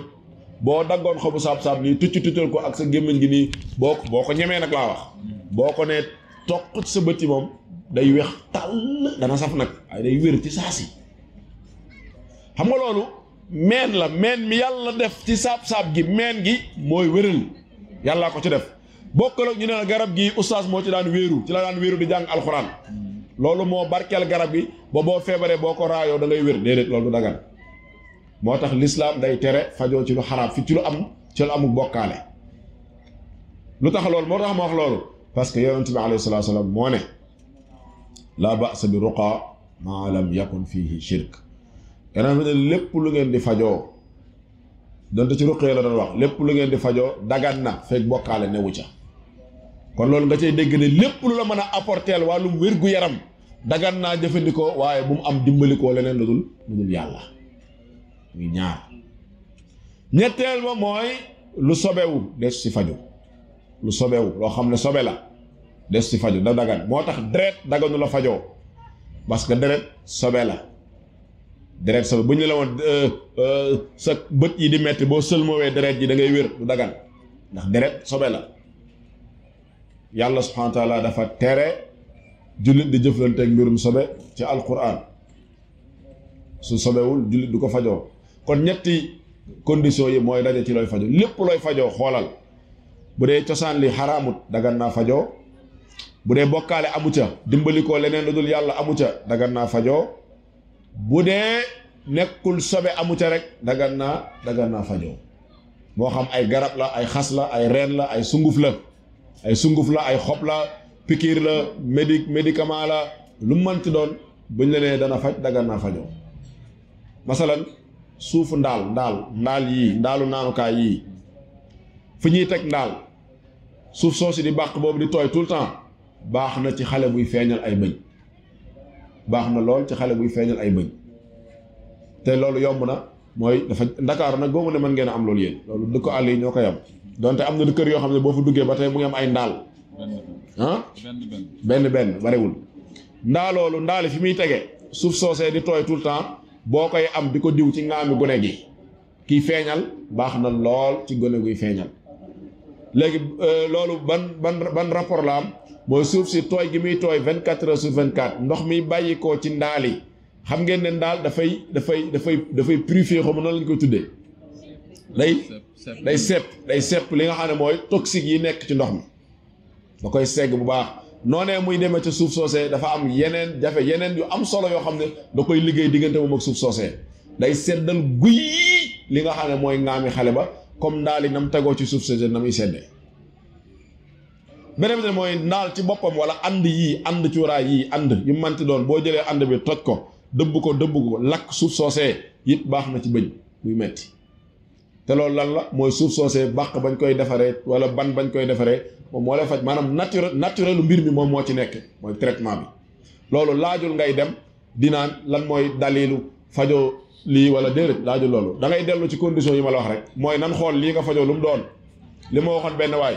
boo daggoon xobu saab-saab nii tuccal ko ak sa gémmiñ gi nii boo ko ñemee nag laa wax boo ko nee toq ci sa bët yi moom day weex tàll dana saf nag ay day wér ci saasi xam nga loolu meen la meen mi yàlla def ci saab-saab gi meen gi mooy wéral yàllaa ko ci def bokkal ak ñu ne la garab gi oustaz moo ci daan wéeru ci la daan wéeru di jàng alxuraan loolu moo barkeel garab gi ba boo feebaree boo ko raayoo da ngay wér déedéet loolu du dagan moo tax lislaam day tere fajoo ci lu xaraam fi ci lu amul bokkaale lu tax loolu moo tax ma wax loolu parce que yonent bi alayhi salaatu salaam moo ne laa ba'sa bi ruqa maa lam yakun fihi shirk yeneen ne lépp lu ngeen di fajoo donte ci ruqee la doon wax lépp lu ngeen di fajoo dagan na fekk bokkaale newu ca kon loolu nga cay dégg ne lépp lu la mën a apporteel wàllum wér-gu-yaram dagan naa jëfandikoo waaye bu mu am dimbalikoo leneen lu dul yàlla muy ñaar ñetteel ba mooy lu sobewu des ci faju lu sobewu loo xam ne sobe la des ci faju da dagan moo tax deret daganu la fajoo parce que deret sobe la deret sobe bu ñu la woon sa bët yi di metti boo sëlmoowee deret ji da ngay wér du dagan ndax deret sobe la yàlla subhanahu wa taala dafa tere jullit di jëflanteeg mbirum sobe ci alquran su sobewul jullit du ko fajoo kon ñetti condition yi mooy daje ci looy fajoo lépp looy fajoo xoolal bu dee cosaan li xaraamut dagan naa fajoo bu dee bokkaale amu ca dimbali ko leneen lu dul yàlla amu ca dagan naa fajoo bu dee nekkul sobe amu ca rek dagan naa fajoo moo xam ay garab la ay xas la ay reen la ay sunguf la ay xob la pikiir la médicament la lu mu mënti doon buñ la nee dana faj dagan naa fajoo masalan suufu ndaal yii ndaalu naanukaay yii fu ñuy teg ndaal suuf soosi di bàq boobu di tooy tout le temps baax na ci xale buy feeñal ay bëñ baax na lool ci xale buy feeñal ay bëñ te loolu yomb na mooy dafa Ndakaaru nag boobu ne mën ngeen a am loolu yéen loolu dëkk àll yi ñoo koy am donte am na kër yoo xam ne boo fa duggee ba tey mu ngi am ay ndaal benn barewul loolu ndaali fi muy tege suuf soosee di tooy tout le temps boo koy am di ko diw ci ngaami gone gi kiy feeñal baax na lool ci gone guy feeñal léegi loolu ban rapport la am mooy suuf si tooy gi muy tooy 24 heures sur 24 ndox mi bàyyi ko ci ndaal yi xam ngeen ne ndaal dafay purifier xaw ma noonu lañu koy tuddee day sepp li nga xam ne mooy toxique yi nekk ci ndox mi da koy segg bu baax noonee muy demee ca suuf soosee dafa am yeneen yu am solo yoo xam ne da koy liggéey diggante moom ak suuf soosee day seddal guy li nga xam ne mooy ngaami xale ba comme ndaal yi nam tegoo ci suuf soosee na muy seddee beneen bi mooy ndaal ci boppam wala ànd cuuraay yii ànd yu manti doon boo jëlee ànd bi toj ko dëbb ko lakk suuf soosee it baax na ci bëñ muy metti te loolu lan la mooy suuf soosee bàq bañ koy defaree wala ban bañ koy defaree moom moo lay faj maanaam naturel mbir mi moom moo ci nekk mooy traitement bi loolu laajul ngay dem di naan lan mooy dalilu fajoo lii wala déedéet laajul loolu da ngay dellu ci condition yi ma la wax rek mooy nan xool lii nga fajoo lu mu doon li ma waxoon benn waay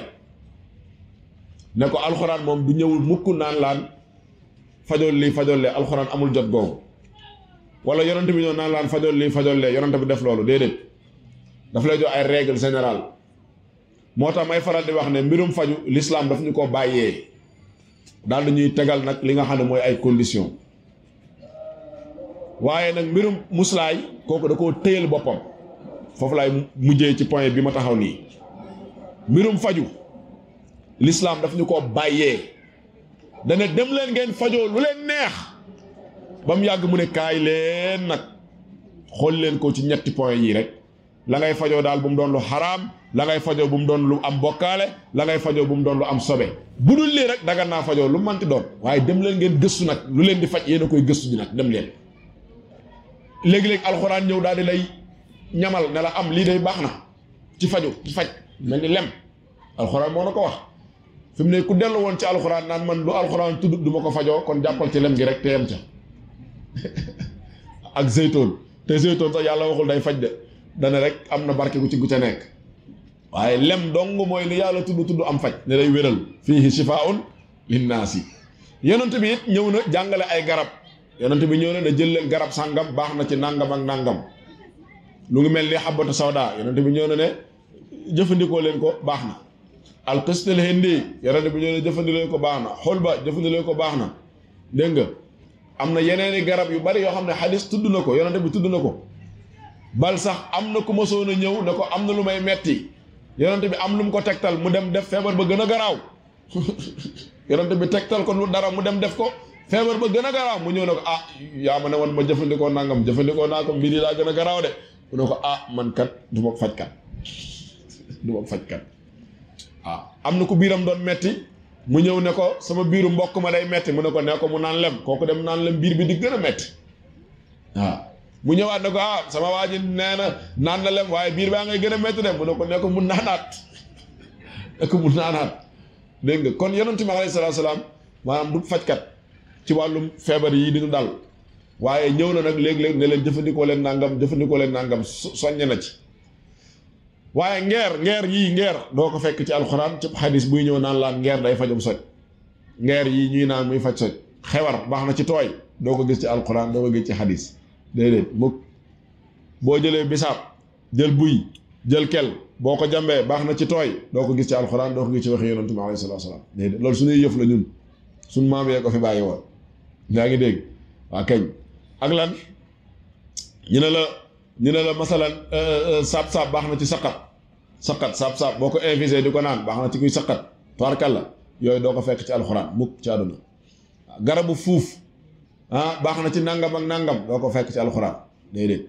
ne ko alxuraan moom du ñëwul mukk naan laan fajool lii fajool lee alxuraan amul jot googu wala yonent bi ñëw naan laan fajool lii fajool lee yonent bi def loolu déedéet daf lay jox ay règle générale moo tax may faral di wax ne mbirum faju l'islam daf ñu ko bàyyee daal dañuy tegal nag li nga xam ne mooy ay conditions waaye nag mbirum muslaay kooku da koo téyal boppam foofu laay mujjee ci point bi ma taxaw nii mbirum faju l'islam daf ñu ko bàyyee dana dem leen ngeen fajoo lu leen neex ba mu yàgg mu ne kaay leen nag xool leen ko ci ñetti point yi rek la ngay fajoo daal bu mu doon lu xaraam la ngay fajoo bu mu doon lu am bokkaale la ngay fajoo bu mu doon lu am sobe bu dul lii rek dagan naa fajoo lu manti doon waaye dem leen ngeen gëstu nag lu leen di faj yéen a koy gëstu ji nag dem leen léegi-léegi alxuraan ñëw daal di lay ñamal ne la am lii day baax na ci faju ci faj mel ni lem alxuraan moo na ko wax fi mu ne ku dellu woon ci alxuraan naan man lu alxuraan tudd du ma ko fajoo kon jàppal ci lem gi rek te yem ca ak zeytoon te zeytoon sax yàlla waxul day faj de dana rek am na barke gu ca nekk waaye lem dong mooy li yàlla tudd am faj ne day wéral fiihi shifaa'un linnaasi yonent bi it ñëw na jàngale ay garab yonent bi ñëw na ne jël leen garab sàngam baax na ci nàngam ak nàngam lu ngi mel ni xabatu sawda yonent bi ñëw na ne jëfandikoo leen ko baax na alqistul hindi yonent bi ñëw ne jëfandikoo leen ko baax na xulba jëfandikoo leen ko baax na dégg nga am na yeneeni garab yu bari yoo xam ne xadis tudd na ko yonent bi tudd na ko bal sax am na ku mësoon a ñëw ne ko am na lu may metti yonent bi am lu mu ko tegtal mu dem def feebar ba gën a garaaw yonent bi tegtal ko lu dara mu dem def ko feebar ba gën a garaaw mu ñëw ne ko ah yaa ma ne woon ma jëfandikoo nangam jëfandikoo naa ko mbir yi laa gën a garaaw de mu ne ko ah man kat du ma fajkat waaw am na ku biiram doon metti mu ñëw ne ko sama biiru mbokk ma day metti mu ne ko nee ko mu naan lem kooku dem naan lem biir bi di gën a metti waaw mu ñëwaat ne ko ah sama waa ji nee na naan na lem waaye biir baa ngay gën a metti de mu ne ko nee ko mu naanaat dégg nga kon yonent bi alayhi salaatu salaam maanaam du fajkat ci wàllum feebar yi di ñu dal waaye ñëw na nag léeg-léeg ne leen jëfandikoo leen nangam soññe na ci waaye ngeer doo ko fekk ci alxuraan ci xadis buy ñëw naan laan ngeer day fajum soj ngeer yii ñuy naan muy faj soj xewar baax na ci tooy doo ko gis ci alxuraan doo ko gis ci xadis déedéet mukk boo jëlee bisaab jël buy jël kel boo ko jambee baax na ci tooy doo ko gis ci alxuraan doo ko gis ci waxi yonent bi alayhi salaatu salaam déedéet loolu suñuy yëf la ñun suñ maam yee ko fi bàyyi woon yaa ngi dégg waa kañ ak lan ñu ne la ñu ne la masalan saab-saab baax na ci saqat saab-saab boo ko infusé di ko naan baax na ci kuy saqat tubaarkàlla yooyu doo ko fekk ci alxuraan mukk ci àdduna garabu fuuf baax na ci nangam ak nangam doo ko fekk ci alxuraan déedéet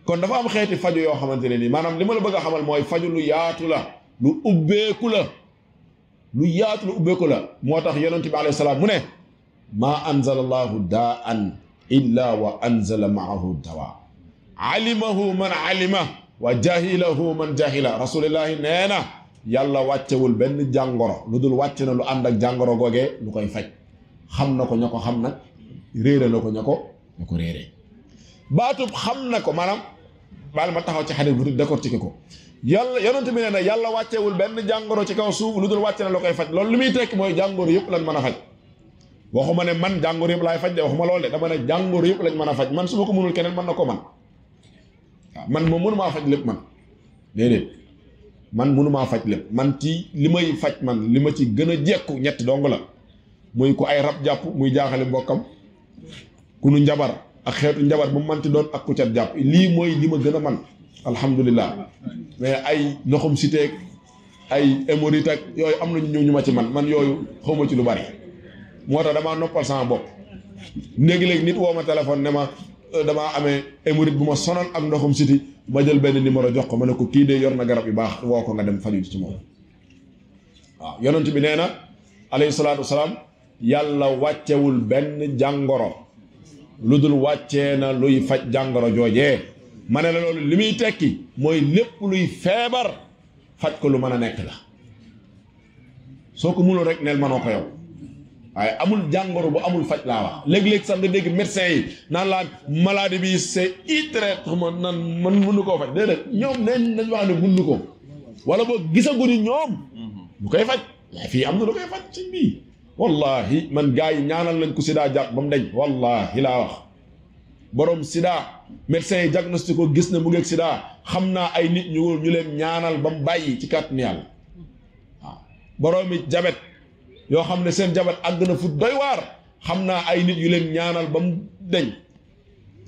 kon dafa am xeeti faju yoo xamante ne nii maanaam li ma la bëgg a xamal mooy faju lu yaatu la lu ubbeeku la lu yaatu lu ubbeeku la moo tax yonent bi alayhi salaam mu ne maa anzala allahu daan illa wa anzala maahu dawa alimahu man alima wa jahilahu man jahila rasulillahi nee na yàlla wàccewul benn jàngoro lu dul wàcc na lu ànd ak jàngoro googee lu koy faj xam na ko ña ko xam nag réere na ko ña ko réere baatub xam na ko maanaam baal ma taxaw ci xadis bu tudd décortiquer ko yàlla yonent bi nee na yàlla wàccewul benn jàngoro ci kaw suuf lu dul wàcc na lu koy faj loolu li muy tekki mooy jàngoro yëpp lañ mën a faj waxuma ne man jàngoro yëpp laay faj de waxuma loolu de dama ne jàngoro yëpp lañ mën a faj man su ma ko mënul keneen mën na ko man waaw man moom mënumaa faj lépp man déedéet man mënumaa faj lépp man ci li may faj man li ma ci gën a jekku ñett dong la muy ku ay rab jàpp muy jaaxale mbokkam ku nu njabar ak xeetu njabar bu mu manti doon ak ku cat jàpp lii mooy li ma gën a man alhamdulilah mais ay ndoxum siteeg ay hémorroïde ak yooyu am nañu ñu ma ci man yooyu xawma ci lu bari moo tax damaa noppal sama bopp léegi-léegi nit woo ma téléphone ne ma damaa amee hémorroïde bu ma sonal ak ndoxum siti ma jël benn numéro jox ko ma ne ko kii de yor na garab yu baax woo ko nga dem faju ci moom waaw yonent bi nee na alayhi salaatu wasalaam yàlla wàccewul benn jàngoro lu dul wàccee na luy faj jàngoro joojee ma ne la loolu li muy tekki mooy lépp luy feebar faj ko lu mën a nekk la soo ko mënul rek neel manoo ko yow waaye amul jàngoro bu amul faj laa wax léeg-léeg sax nga dégg médecin yi naan laa maladie bi c'est irtraitement nan man mënu koo faj déedéet ñoom nañ wax ne mënu ko wala boo gisaguñu ñoom lu koy faj waaye fii am na lu koy faj ci bii wallahi man gars yi ñaanal nañ ko sida jàpp ba mu deñ wallahi laa wax borom sida médecin yi diagnostic ko gis ne mu ngeeg sida xam naa ay nit ñu leen ñaanal ba mu bàyyi ci kàttanu yàlla waaw boroomi jabet yoo xam ne seen jabet àgg na fu doy waar xam naa ay nit yu leen ñaanal ba mu deñ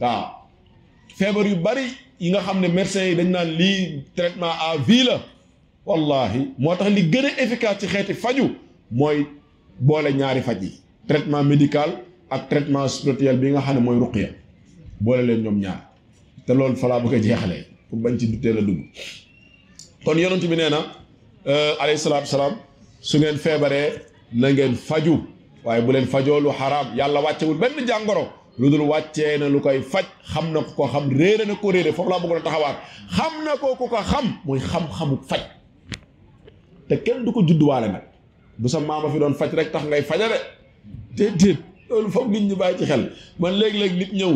waaw feebar yu bari yi nga xam ne médecins yi dañ naan lii traitement à vie la wallahi moo tax li gën a efficace ci xeeti faju mooy boole ñaari faj yi traitement médical ak traitement spirituel bi nga xam ne mooy ruqya boole leen ñoom ñaar te loolu fa laa bëgg a jeexalee pour bañ ci duttee la dugg kon yonent bi nee na alayhi salaatu salaam su ngeen feebaree na ngeen faju waaye bu leen fajoo lu xaraam yàlla wàccewul benn jàngoro lu dul wàccee na lu koy faj xam na ko xam réere na ko réere foofu laa bëggoon a taxawaat xam na ko ku ko xam muy xam-xamu faj te kenn du ko judduwaale nag du sa maama fi doon faj rek tax ngay fajale déedéet loolu foog nit ñi bàyyi ci xel man léeg-léeg nit ñëw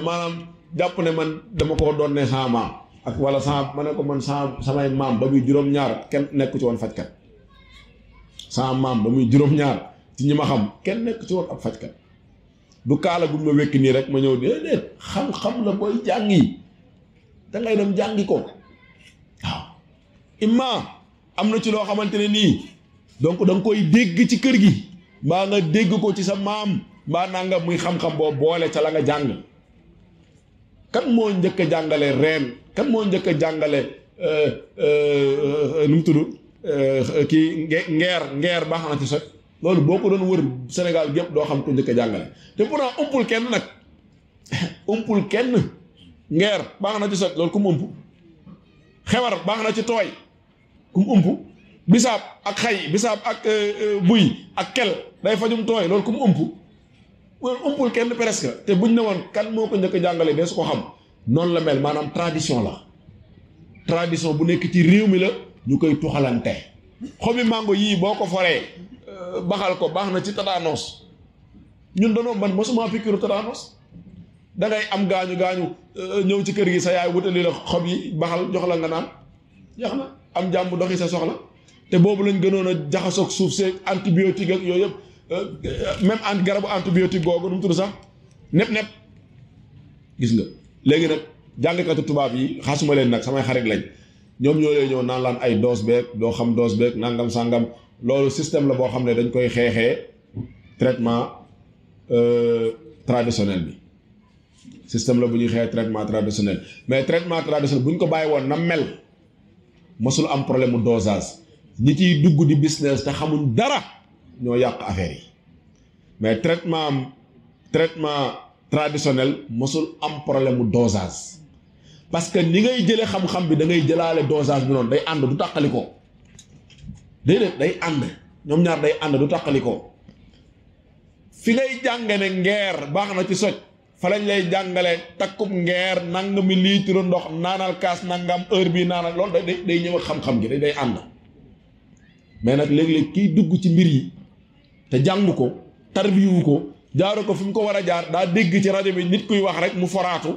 maanaam jàpp ne man dama ko doon ne sama maam ak wala sama ma ne ko man samay maam ba muy juróom-ñaar kenn nekk ci woon fajkat sama maam ba muy juróom-ñaar ci ñi ma xam kenn nekk ci woon ab fajkat du kaala gu ma wekk nii rek ma ñëw déedéet xam-xam la booy jàngi da ngay dem jàngi ko waaw imma am na ci loo xamante ne nii donc da nga koy dégg ci kër gi mbaa nga dégg ko ci sa maam mbaa nanga muy xam-xam boo boole ca la nga jàng kan moo njëkk a jàngale reen kan moo njëkk a jàngale nu mu tudd kii ngeer baax na ci sot loolu boo ko doon wër Sénégal gépp doo xam ko njëkk a jàngale te pourtant umpul kenn nag umpul kenn ngeer baax na ci sot loolu ku mu ump xewar baax na ci tooy ku mu ump bisaab ak xay bisaab ak buy ak kel day fajum tooy loolu ku mu ump loolu umpul kenn presque te buñ ne woon kan moo ko njëkk a jàngale de su ko xam noonu la mel maanaam tradition la tradition bu nekk ci réew mi la ñu koy tuxalante xobi mango yii boo ko foree baxal ko baax na ci tétanos ñun danoo man mosuma pikiru tétanos da ngay am gaañu ñëw ci kër gi sa yaay wutali la xob yi baxal jox la nga naan jeex na am jàmm doxi sa soxla te boobu lañ gënoon a jaxasoog suuf see antibiotique ak yooyu yëpp même garabu antibiotique googu nu mu tudd sax nepp gis nga léegi nag jàngkatu tubaab yi xasuma leen nag samay xarit lañ ñoom ñoo lay ñëw naan laan ay dose beeg doo xam dose beeg nangam sangam loolu système la boo xam ne dañ koy xeexee traitement traditionnel bi système la bu ñuy xeex traitement traditionnel mais traitement traditionnel bu ñu ko bàyyi woon na mel mosul am problème mu dosage ñi ciy dugg di business te xamuñ dara ñoo yàq affaire yi mais traitement traditionnel mosul am problème mu dosage parce que ni ngay jëlee xam-xam bi da ngay jëlaale dosage bi noonu day ànd du tàqalikoo déedéet day ànd ñoom ñaar day ànd du tàqalikoo fi ngay jànge ne ngeer baax na ci soj fa lañ lay jàngale takkub ngeer nangami litre ndox naanal kaas nangam heure bii naanal loolu day ñëw ak xam-xam gi day ànd mais nag léeg-léeg kiy dugg ci mbir yi te jàng ko tarbiwu ko jaaru ko fi mu ko war a jaar daa dégg ci rajo bi nit kuy wax rek mu foraatu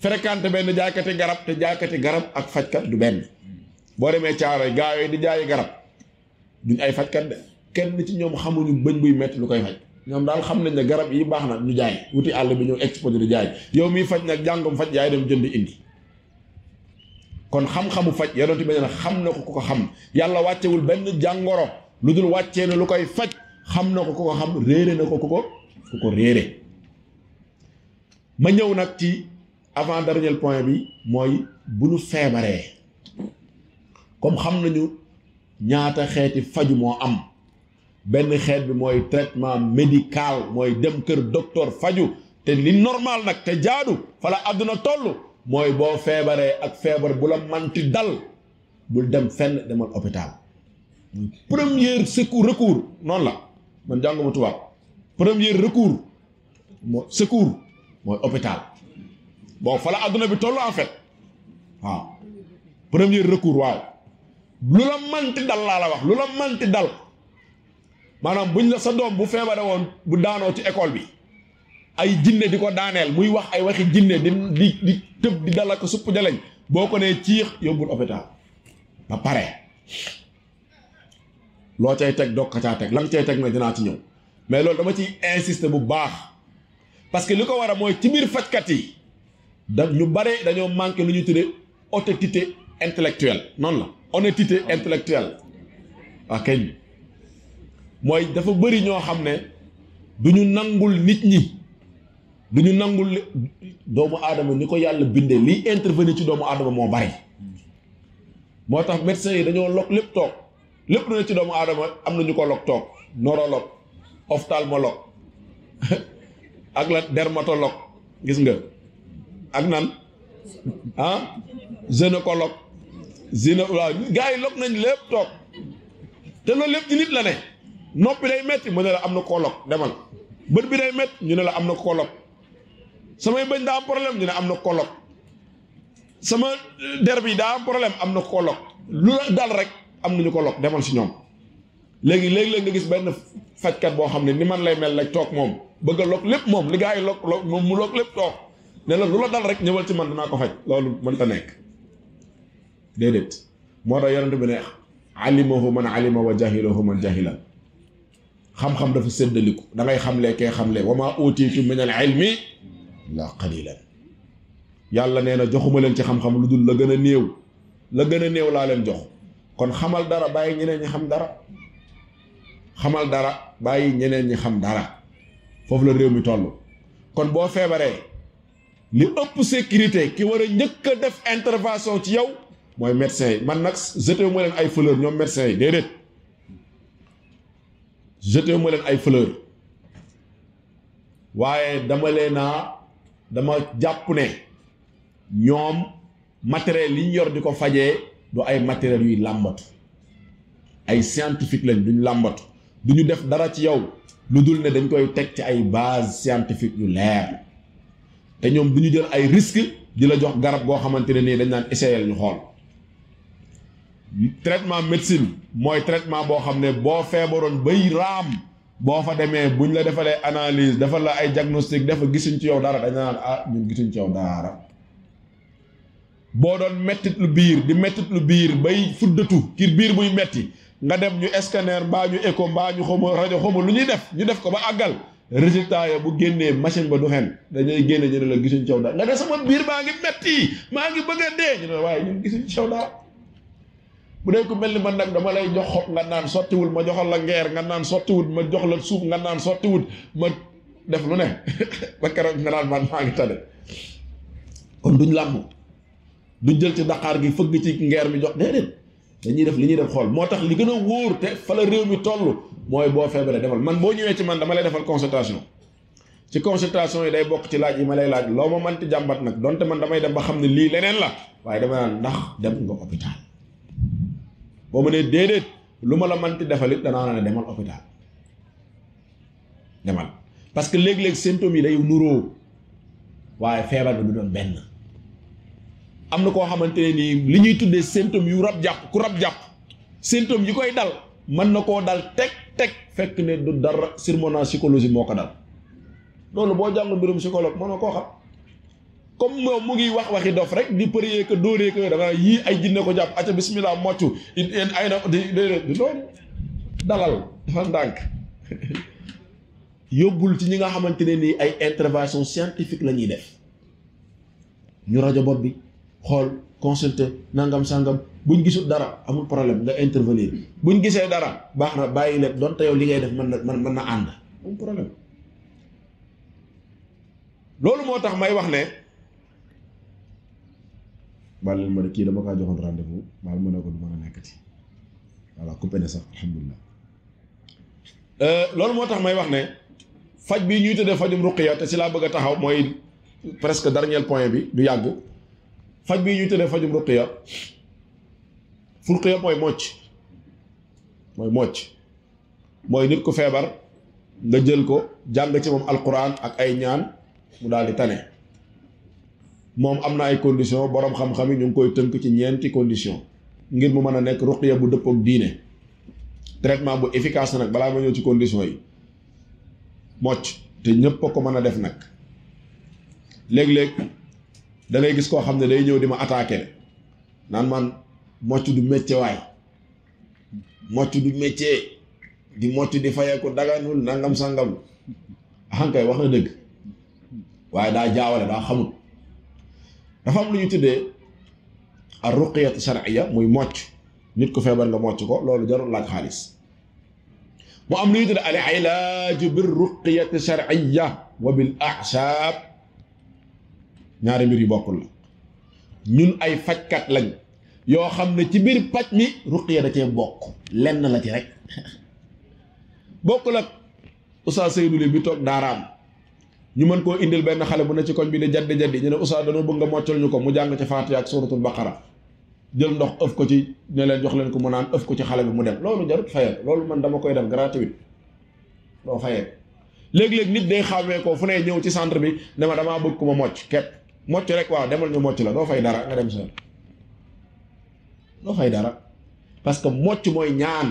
fréquenté benn jaaykati garab te jaaykati garab ak fajkat du benn boo demee caaroy gaa yooyu di jaayi garab duñ ay fajkat de kenn ci ñoom xamuñu bëñ buy metti lu koy faj ñoom daal xam nañ ne garab yi baax na ñu jaay wuti àll bi ñëw exposé di jaay yow miy faj nag jàngum faj yaay dem jënd indi kon xam-xamu faj yonent bi ne xam na ko ku ko xam yàlla wàccewul benn jàngoro lu dul wàccee na lu koy faj xam na ko ku ko xam réere na ko ku ko réere ma ñëw nag ci avant dernier point bi mooy bu ñu feebaree comme xam nañu ñaata xeeti faju moo am benn xeet bi mooy traitement médical mooy dem kër docteur faju te li normal nag te jaadu fa la àdduna toll mooy boo feebaree ak feebar bu la manti dal bul dem fenn demal hôpital premier recours noonu la man jànguma tubaab premier recours mooy secours mooy hôpital bon fa la àdduna bi toll en fait waaw premier recours waaw lu la manti dal laa la wax lu la manti dal maanaam buñ la sa doom bu feebare woon bu daanoo ci école bi ay jinne di ko daaneel muy wax ay waxi jinne di tëb di dal ak supp jaleñ boo ko nee ciix yóbbul hôpital ba pare loo cay teg doog ka caa teg la nga cay teg nag dinaa ci ñëw mais loolu dama ciy insister bu baax parce que li ko war a mooy ci biir fajkat yi ñu bare dañoo manqué lu ñu tuddee honnêteté intellectuelle noonu la honnêteté intellectuelle waa keñ mooy dafa bëri ñoo xam ne du ñu nangul nit ñi du ñu nangul doomu aadama ni ko yàlla bindee liy intervenir ci doomu aadama moo bari moo tax médecins yi dañoo lok lépp toog lépp lu ne ci doomu aadama am na ñu ko lok toog neurologue ophtalmologue ak la dermatologue gis nga ak nan gynécologue waaw gars yi lok nañ lépp toog te loolu lépp ci nit la ne noppi day metti mu ne la am na koolog demal bët bi day metti ñu ne la am na koolog samay bëñ daa am problème ñu ne am na koolog sama der bi daa am problème am na koolog lu la dal rek am nañu koolog demal si ñoom léegi nga gis benn fajkat boo xam ne ni man lay mel rek toog moom bëgg a log lépp moom li gaa yi log moom mu log lépp toog ne la lu la dal rek ñëwal ci man dinaa ko faj loolu mënta nekk déedéet moo tax yonent bi ne alimahu man alima wa jahilahu man jahila xam-xam dafa séddaliku da ngay xamlee kee xamlee wa maa utiitu min al ilmi illa qalilan yàlla nee na joxuma leen ci xam-xam lu dul la gën a néew laa leen jox kon xamal dara bàyyi ñeneen ñi xam dara xamal dara bàyyi ñeneen ñi xam dara foofu la réew mi toll kon boo feebaree li ëpp sécurité ki war a njëkk a def intervention ci yow mooy médecin yi man nag jeté wu ma leen ay fleur ñoom médecin yi déedéet jeté wu ma leen ay fleur waaye dama jàpp ne ñoom matériel yi ñu yor di ko fajee du ay matériel yuy làmbatu ay scientifique lañ duñ làmbatu du ñu def dara ci yow lu dul ne dañ koy teg ci ay base scientifique yu leer te ñoom du ñu jël ay risque di la jox garab goo xamante ne nii dañ naan essayer ñu xool traitement médecine mooy traitement boo xam ne boo feebaroon bay raam boo fa demee buñ la defalee analyse defal la ay diagnostic dafa gisuñ ci yow dara dañ naan ñun gisuñ ci yow dara boo doon mettit lu biir di mettit lu biir bay fuddatu kir biir buy metti nga dem ñu scanner mbaa ñu écho mbaa ñu xawma rajo xawma lu ñuy def ñu def ko ba àggal résultat ya bu génnee machine ba du xen dañuy génne ñu ne la gisuñ ci yow dara nga ne sama biir baa ngi metti maa ngi bëgg a dee ñu ne waaye ñun gisuñ ci yow dara bu dee ko mel ni man nag dama lay jox xob nga naan sottiwul ma joxal la ngeer nga naan sottiwul ma jox la suuf nga naan sottiwul ma def lu ne ba keroog nga naan man maa ngi tane kon duñ làmb duñ jël ci daqaar gi fëgg ci ngeer mi jox déedéet dañuy def li ñuy def xool moo tax li gën a wóor te fa la réew mi toll mooy boo feebaree defal man boo ñëwee ci man dama lay defal consultation ci consultation yi day bokk ci laaj yi ma lay laaj loo ma mënti jàmbat nag donte man damay dem ba xam ne lii leneen la waaye dama naan ndax dem nga hôpital boo ma nee déedéet lu ma la mënti defal it danaa ne demal hôpital demal parce que léeg-léeg symptômes yi day nuróo waaye feebar bi du doon benn am na koo xamante ne nii li ñuy tuddee symptômes yu rab jàpp ku rab jàpp symptômes yi koy dal mën na koo dal teg fekk ne du dara surmenage psychologique moo ko dal loolu boo jàng mbirum psychologue mënoo koo xam comme moom mu ngi wax waxi dof rek di prier que dóoree que da nga yii ay jinne ko jàpp acca bismillah moccu ay na di loolu dalal dafa ndànk yóbbul ci ñi nga xamante ne nii ay intervention scientifique la ñuy def ñu rajo bopp bi xool consulter nangam sangam buñ gisul dara amul problème nga intervenir buñ gisee dara baax na bàyyi leen donte yow li ngay def mën na ànd amul problème loolu moo tax may wax ne baal leen ma ne kii dama kaa joxoon rendez-vous baal ma ne ko du mën a nekkati voilà coupé na sax alhamdulilah loolu moo tax may wax ne faj bi ñuy tëddee fajum ruqiya te si laa bëgg a taxaw mooy presque dernier point bi du yàgg faj bi ñuy tëddee fajum ruqiya ruqiya mooy mocc mooy nit ku feebar nga jël ko jàng ci moom alquran ak ay ñaan mu daal di tane moom am na ay conditions boroom xam-xam yi ñu ngi koy tënk ci ñeenti conditions ngir mu mën a nekk ruqiya bu dëppook diine traitement bu efficace nag balaa ma ñëw ci conditions yi mocc te ñëpp a ko mën a def nag léeg-léeg da ngay gis koo xam ne day ñëw di ma attaquer naan man mocc du métier waay mocc du métier di mocc di fayeeku daganul nangam sangam ankay wax na dëgg waaye daa jaawale daa xamut dafa am lu ñu tuddee ar ruqiyat shar'iyya muy mocc nit ku feebar nga mocc ko loolu jarul laaj xaalis mu am lu ñu tuddee al ilaaj bir ruqiyat shar'iyya wa bil a'shab ñaari mbir yu bokkul la ñun ay fajkat lañ yoo xam ne ci biir paj mi ruqiya da cee bokk lenn la ci rek bokkul ak Oustaz Seydou Ly bi toog daaraam ñu mën koo indil benn xale bu ne ci koñ bi di jaddi ñu ne Oustaz dañoo bëgg nga moccal ñu ko mu jàng ci Faatiha ak suuratul Baqara jël ndox ëf ko ci ne leen jox leen ko mu naan ëf ko ci xale bi mu dem loolu jarut fayal loolu man dama koy def gratuit doo fayal léeg-léeg nit day xàmmee ko fu ne ñëw ci centre bi ne ma damaa bëgg ku ma mocc kepp mocc rek waaw demal ñu mocc la doo fay dara nga dem sa doo fay dara parce que mocc mooy ñaan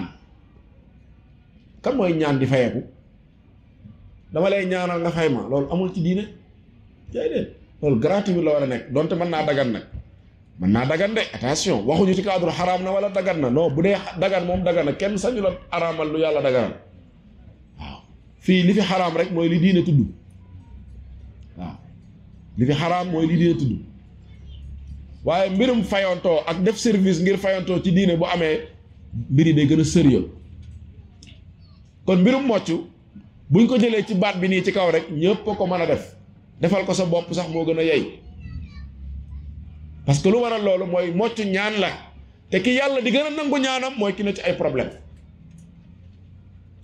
kan mooy ñaan di fayeeku dama lay ñaanal nga fay ma loolu amul ci diine jaay deen loolu gratuit la war a nekk donte mën naa dagan nag mën naa dagan de attention waxuñu ci cadre xaraam na wala dagan na non bu dee dagan moom dagan na kenn sañu la araamal lu yàlla daganal waaw fii li fi xaraam rek mooy li diine tudd waaw li fi xaraam mooy li diine tudd waaye mbirum fayantoo ak def service ngir fayantoo ci diine bu amee mbir yi day gën a sérieux kon mbirum mocc buñ ko jëlee ci baat bi nii ci kaw rek ñëpp ko mën a def defal ko sa bopp sax moo gën a yey parce que lu waral loolu mooy mocc ñaan la te ki yàlla di gën a nangu ñaanam mooy ki ne ci ay problème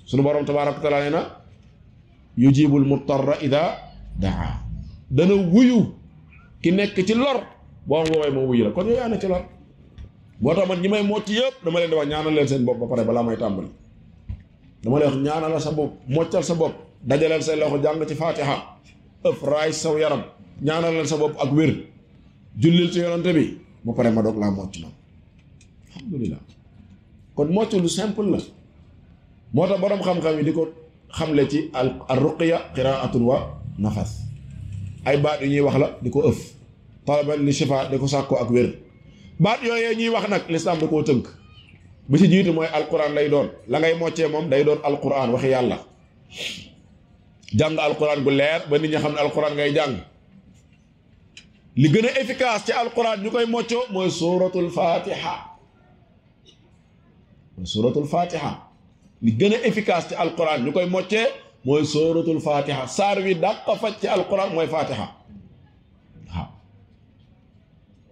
sunu borom tabaaraka wa taala nee na yujibul muttarra ida daa dana wuyu ki nekk ci lor boo am woowee moo wuyu la kon yow yaa ne ci lor boo tax man ñi may mocc yëpp dama leen di wax ñaanal leen seen bopp ba pare balaa may tàmbali dama lay wax ñaanal sa bopp moccal sa bopp dajaleel say loxo jàng ci Faatiha ëf raay saw yaram ñaanal leen sa bopp ak wér jullil ci yonante bi ba pare ma doog laa mocc na alhamdulilah kon mocc lu simple la moo tax boroom xam-xam yi di ko xamle ci al ruqiya qiraatun wa nafas ay baat yu ñuy wax la di ko ëf talaban li shifa di ko sàkkoo ak wér baat yooyee ñuy wax nag lislaam da koo tënk bi ci jiitu mooy alquran lay doon la ngay moccee moom day doon alquran waxi yàlla jàng alquran gu leer ba nit ñi xam ne alquran ngay jàng li gën a efficace ci alquran ñu koy moccoo mooy suratul fatiha li gën a efficace ci alquran ñu koy moccee mooy sooratul fatiha saar wi dàq faj ci alquran mooy fatiha waaw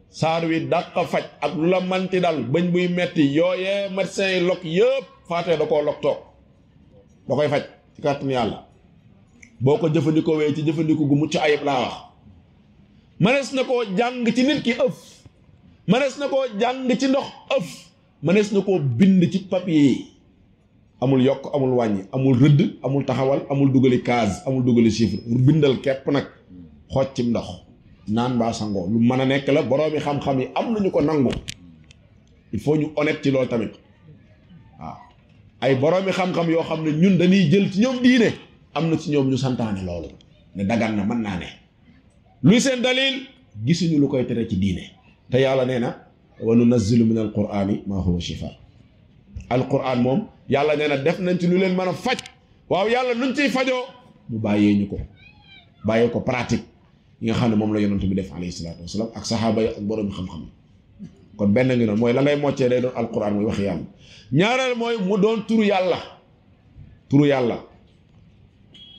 saar wi dàq faj ak lu la manti dal bañ buy metti yooyee médecin yi lok yëpp fatiha da koo lok toog da koy faj ci kàttanu yàlla boo ko jëfandikoo wee ci jëfandikoo gu mucc ayib laa wax mënees na koo jàng ci nit ki ëf mënees na koo jàng ci ndox ëf mënees na koo bind ci papier amul yokk amul wàññi amul rëdd amul taxawal amul dugali case amul dugali chiffre bindal képp nag xooj ci ndox naan baa sangoo lu mën a nekk la boroomi xam-xam yi am nañu ko nangu il faut ñu honnête ci loolu tamit waaw ay boroomi xam-xam yoo xam ne ñun dañuy jël ci ñoom diine am na ci ñoom ñu santaane loolu ne dagan na mën naa ne luy seen dalil gisuñu lu koy tere ci diine te yàlla nee na wa nunazzilu min alqurani ma huwa shifa alquran moom yàlla nee na def nañ ci lu leen mën a faj waaw yàlla nuñ ciy fajoo mu bàyyee ñu ko bàyyee ko pratique yi nga xam ne moom la yonent bi def alayhi salaatu wasalaam ak saxaaba yi ak borom xam-xam kon benn ngi noonu mooy la ngay moccee day doon alquran muy wax yàlla ñaareel mooy mu doon turu yàlla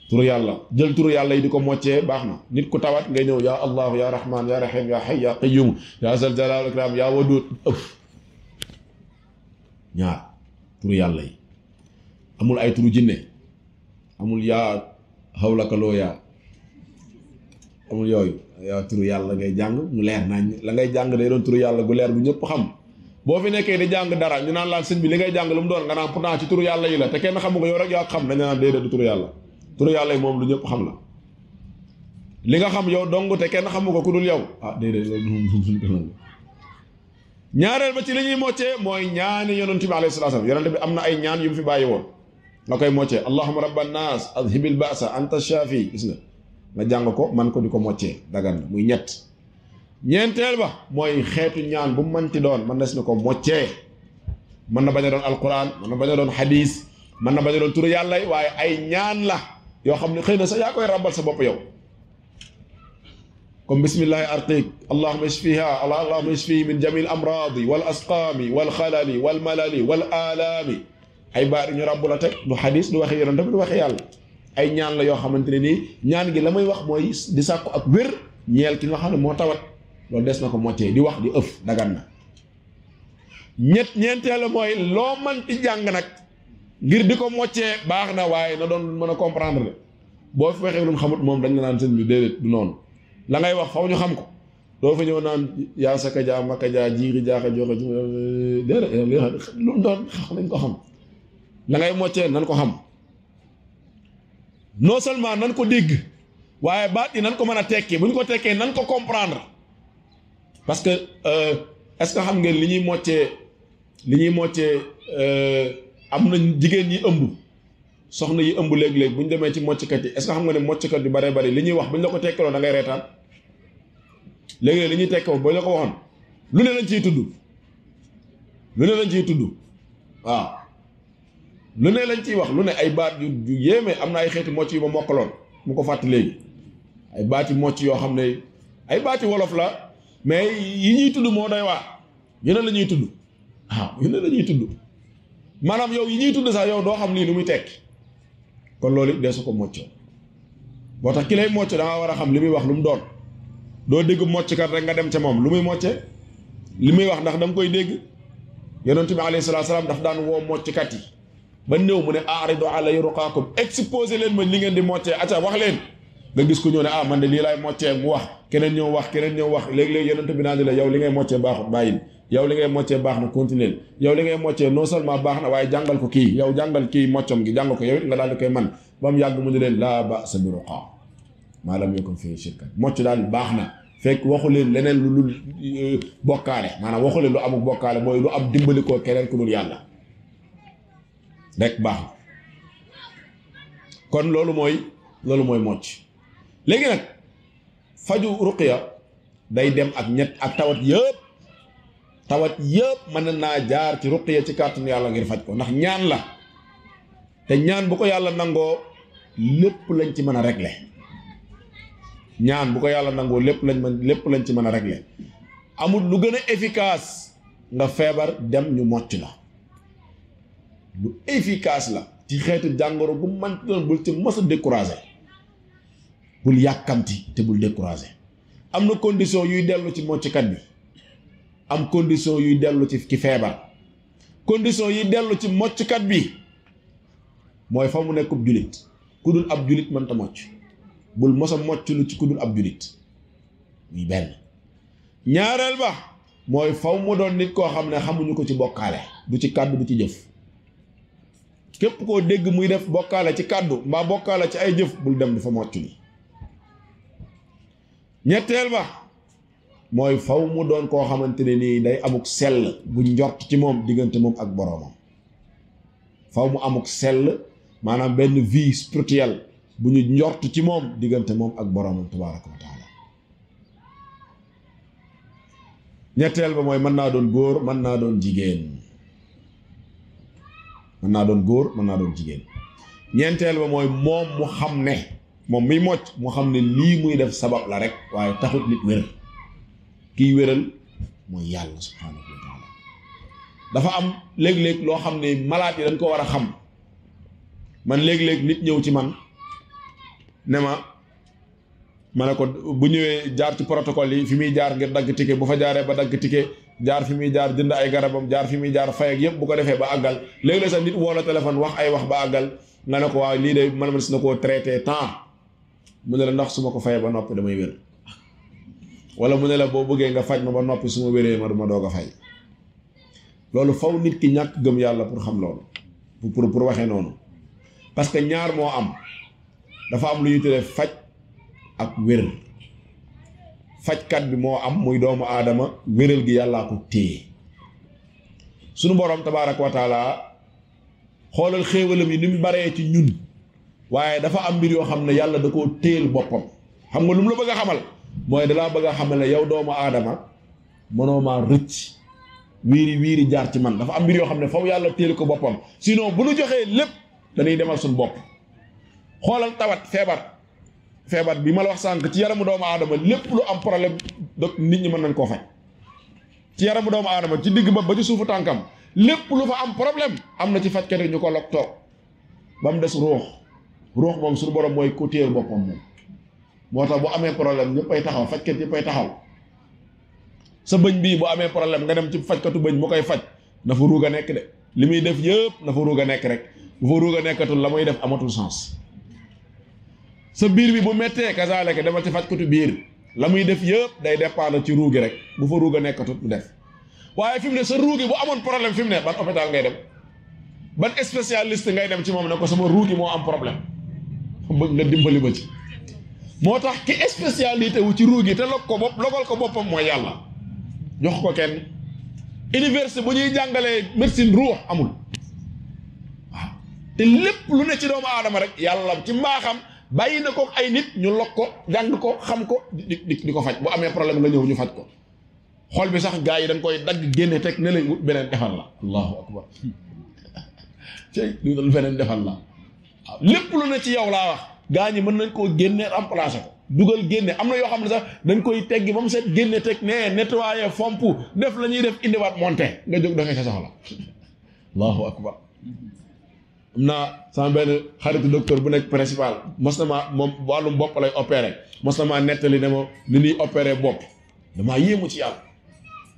turu yàlla jël turu yàlla yi di ko moccee baax na nit ku tawat ngay ñëw yaa allahu ya rahman ya rahim ya hayy ya qayyum ya zal jalal wal ikram ya wadud ëf ñaar turu yàlla yi amul ay turu jinne amul yaa xawlakaloo yaa amul yooyu yaa turu yàlla ngay jàng mu leer nañ la ngay jàng day doon turu yàlla gu leer bu ñëpp xam boo fi nekkee di jàng dara ñu naan laan sëñ bi li ngay jàng lu mu doon nga naan pourtant ci turu yàlla yi la te kenn xamu ko yow rek yaa xam dañu naan déedéet du turu yàlla turu yàlla yi moom lu ñëpp xam la li nga xam yow dong te kenn xamu ko ku dul yow ah déedéet loolu ñaareel ba ci li ñuy moccee mooy ñaani yonent bi alayhi salaam yonent bi am na ay ñaan yu mu fi bàyyi woon nga koy moccee allahumma rabban nas adhibil ba'sa anta shafi gis nga jàng ko man ko di ko moccee dagan na muy ñett ñeenteel ba mooy xeetu ñaan bu manti doon man des na ko moccee mën na bañ a doon alquran mën na bañ a doon hadis mën na bañ a doon turu yàlla yi waaye ay ñaan la yoo xam ne xëy na sax yaa koy ràbbal sa bopp yow comme bismillahi arqiq allahumma ishfiha allahumma ishfi min jamil amradi wal asqami wal xalali wal malali wal alaami ay baat ñu ràbb la teg du hadis du waxe yonent du waxe yàlla ay ñaan la yoo xamante ne nii ñaan gi la may wax mooy di sàkku ak wér ñeel ki nga xam ne moo tawat loolu des na ko moccee di wax di ëf dagan na ñeenteel mooy loo manti jàng nag ngir di ko moccee baax na waaye na doon mën a comprendre la boo fi waxee lu xamut moom dañ la naan sëñ bi déedéet du noonu la ngay wax faw ñu xam ko doo fa ñëw naan yaa saka jaa maka jaa jiiri jaaxa joxe déedéet lu mu doon nañ ko xam la ngay moccee nan ko xam non seulement nan ko dégg waaye baat yi nan ko mën a tekkee bu ñu ko tekkee nan ko comprendre parce que est-ce que xam ngeen li ñuy moccee am na jigéen ñi ëmb soxna yi ëmb léeg-léeg bu ñu demee ci mocckat yi est-ce que xam nga ne mocckat yu bare bari li ñuy wax bu ñu la ko tekkaloo da ngay reetaan léeg-léeg li ñuy tekkoo boo la ko waxoon lu ne lañ ciy tudd waaw lu ne lañ ciy wax lu ne ay baat yu yéeme am na ay xeeti mocc yu ma mokkaloon mu ko fàtt léegi ay baati mocc yoo xam ne ay baati wolof la mais yi ñuy tudd moo doy waa yu ne la ñuy tudd waaw yu ne la ñuy tudd maanaam yow yi ñuy tudd sax yow doo xam lii lu muy tekki kon loolu it dee su ko moccoo boo tax ki lay mocc da nga war a xam li muy wax lu mu doon doo dégg mocckat rek nga dem ca moom lu muy mocce li muy wax ndax da nga koy dégg yonent bi alayhi salaatu salaam daf daan woo mocckat yi ba néew mu ne aaridu alayya ruqaakum exposé leen ma li ngeen di moccee acca wax leen nga gis ko ñëw ne ah man de lii laay moccee mu wax keneen ñëw wax léegi-léegi yonent bi naan di la yow li ngay moccee baaxut bàyyil yow li ngay moccee baax na continuer yow li ngay moccee non seulement baax na waaye jàngal ko kii yow jàngal kii moccam gi jàngal ko yow it nga daal di koy man ba mu yàgg mu ne leen laa ba'sa bi ruqaa maa lam yakun fiihi shirk mocc daal baax na fekk waxu leen leneen lu bokkaale maanaam waxu leen lu amul bokkaale mooy lu am dimbali koo keneen ku dul yàlla rek baax na kon loolu mooy mocc léegi nag faju ruqya day dem ak ak tawat yëpp mën naa jaar ci ruqya ci kàttanu yàlla ngir faj ko ndax ñaan la te ñaan bu ko yàlla nangoo lépp lañ ci mën a régler ñaan bu ko yàlla nangoo lépp lañ ci mën a régler amul lu gën a efficace nga feebar dem ñu mocc la lu efficace la ci xeetu jàngoro gu man doon bul ci mës a découragé bul yàkkamti te bul découragé am na condition yuy dellu ci mocckat bi am condition yuy dellu ci ki feebar condition yi dellu ci mocckat bi mooy fa mu nekkub julit ku dul ab julit mënta mocc bul mos a mocc lu ci ku dul ab julit muy benn ñaareel ba mooy faw mu doon nit koo xam ne xamuñu ko ci bokkaale du ci kàddu du ci jëf képp koo dégg muy def bokkaale ci kàddu mbaa bokkaale ci ay jëf bul dem di fa mocc li ñetteel ba mooy faw mu doon koo xamante ne nii day amuk sell bu njort ci moom diggante moom ak boroomam faw mu amuk sell maanaam benn vie spirituelle bu ñu njort ci moom diggante moom ak boroomam tabaaraka wa taala ñetteel ba mooy mën naa doon góor mën naa doon jigéen mën naa doon góor mën naa doon jigéen ñeenteel ba mooy moom mu xam ne moom muy mocc mu xam ne lii muy def sabab la rek waaye taxut nit wér kiy wéral mooy yàlla subhaanahu wa taala dafa am léeg-léeg loo xam ne malaat yi dañ ko war a xam man léeg-léeg nit ñëw ci man ne ma ne ko bu ñëwee jaar ci protocole yi fi muy jaar ngir dagg ticket bu fa jaaree ba dagg ticket jaar fi muy jaar jënd ay garabam jaar fi muy jaar fay ak yëpp bu ko defee ba àggal léeg-léeg sax nit woo la téléphone wax ay wax ba àggal nga ne ko waaw lii de man si na koo traité temps mu ne la ndax su ma ko fayee ba noppi damay wér wala mu ne la boo bëggee nga faj ma ba noppi su ma wéree ma duma doog a fay loolu faw nit ki ñàkk gëm yàlla pour xam loolu pour waxee noonu parce que ñaar moo am dafa am lu ñuy tuddee faj ak wér fajkat bi moo am muy doomu aadama wéral gi yàllaa ko téye sunu borom tabaaraka wa taala xoolal xéewalam yi ni mu baree ci ñun waaye dafa am mbir yoo xam ne yàlla da koo téel boppam xam nga lu mu la bëgg a xamal mooy dalaa bëgg a xamal ne yow doomu aadama mënoo maa rëcc wiiri jaar ci man dafa am mbir yoo xam ne faw yàlla téel ko boppam sinon bu nu joxee lépp dañuy demal suñu bopp xoolal tawat feebar bi ma la wax sànq ci yaramu doomu aadama lépp lu am problème donc nit ñi mën nañ koo faj ci yaramu doomu aadama ci digg ba ci suufu tànkam lépp lu fa am problème am na ci fajkat yi ñu ko log toog ba mu des ruux moom suñu borom mooy ko téel boppam moom moo tax bu amee problème ñëppay taxaw fajkat ñëppay taxaw sa bëñ bii bu amee problème nga dem ci fajkatu bëñ mu koy faj na fa ruug a nekk de li muy def yëpp na fa ruug a nekk rek bu fa ruug a nekkatul la muy def amatul sens sa biir bi bu méttee kasaaleke demal ci fajkatu biir la muy def yëpp day dépendre ci ruugi rek bu fa ruug a nekkatul du def waaye fi mu ne sa ruugi bu amoon problème fi mu ne ban hôpital ngay dem ban spécialiste ngay dem ci moom ne ko sama ruugi moo am problème bëgg nga dimbali ba ci moo tax ki spécialité wu ci ruugi te logal ko boppam mooy yàlla jox ko kenn université bu ñuy jàngalee médecine ruux amul waaw te lépp lu ne ci doomu aadama rek yàlla ci mbaaxam bàyyi na ko ay nit ñu log ko jàng ko xam ko di ko faj bu amee problème nga ñëw ñu faj ko xol bi sax gars yi dañ koy dagg génne teg ne lañ wut beneen defal la allahu akbar cey lu dul beneen defal la waaw lépp lu ne ci yow laa wax gaa ñi mën nañ koo génne remplacer ko dugal génne am na yoo xam ne sax dañ koy teggi ba mu set génne teg ne nettoyer fomp def la ñuy def indiwaat monté nga jóg doxee sa soxla allahu akbar am naa sama benn xaritu docteur bu nekk principal mos na maa moom wàllum bopp lay opéré mos na maa nettali ne ma ni ñuy opéré bopp damaa yéemu ci yàlla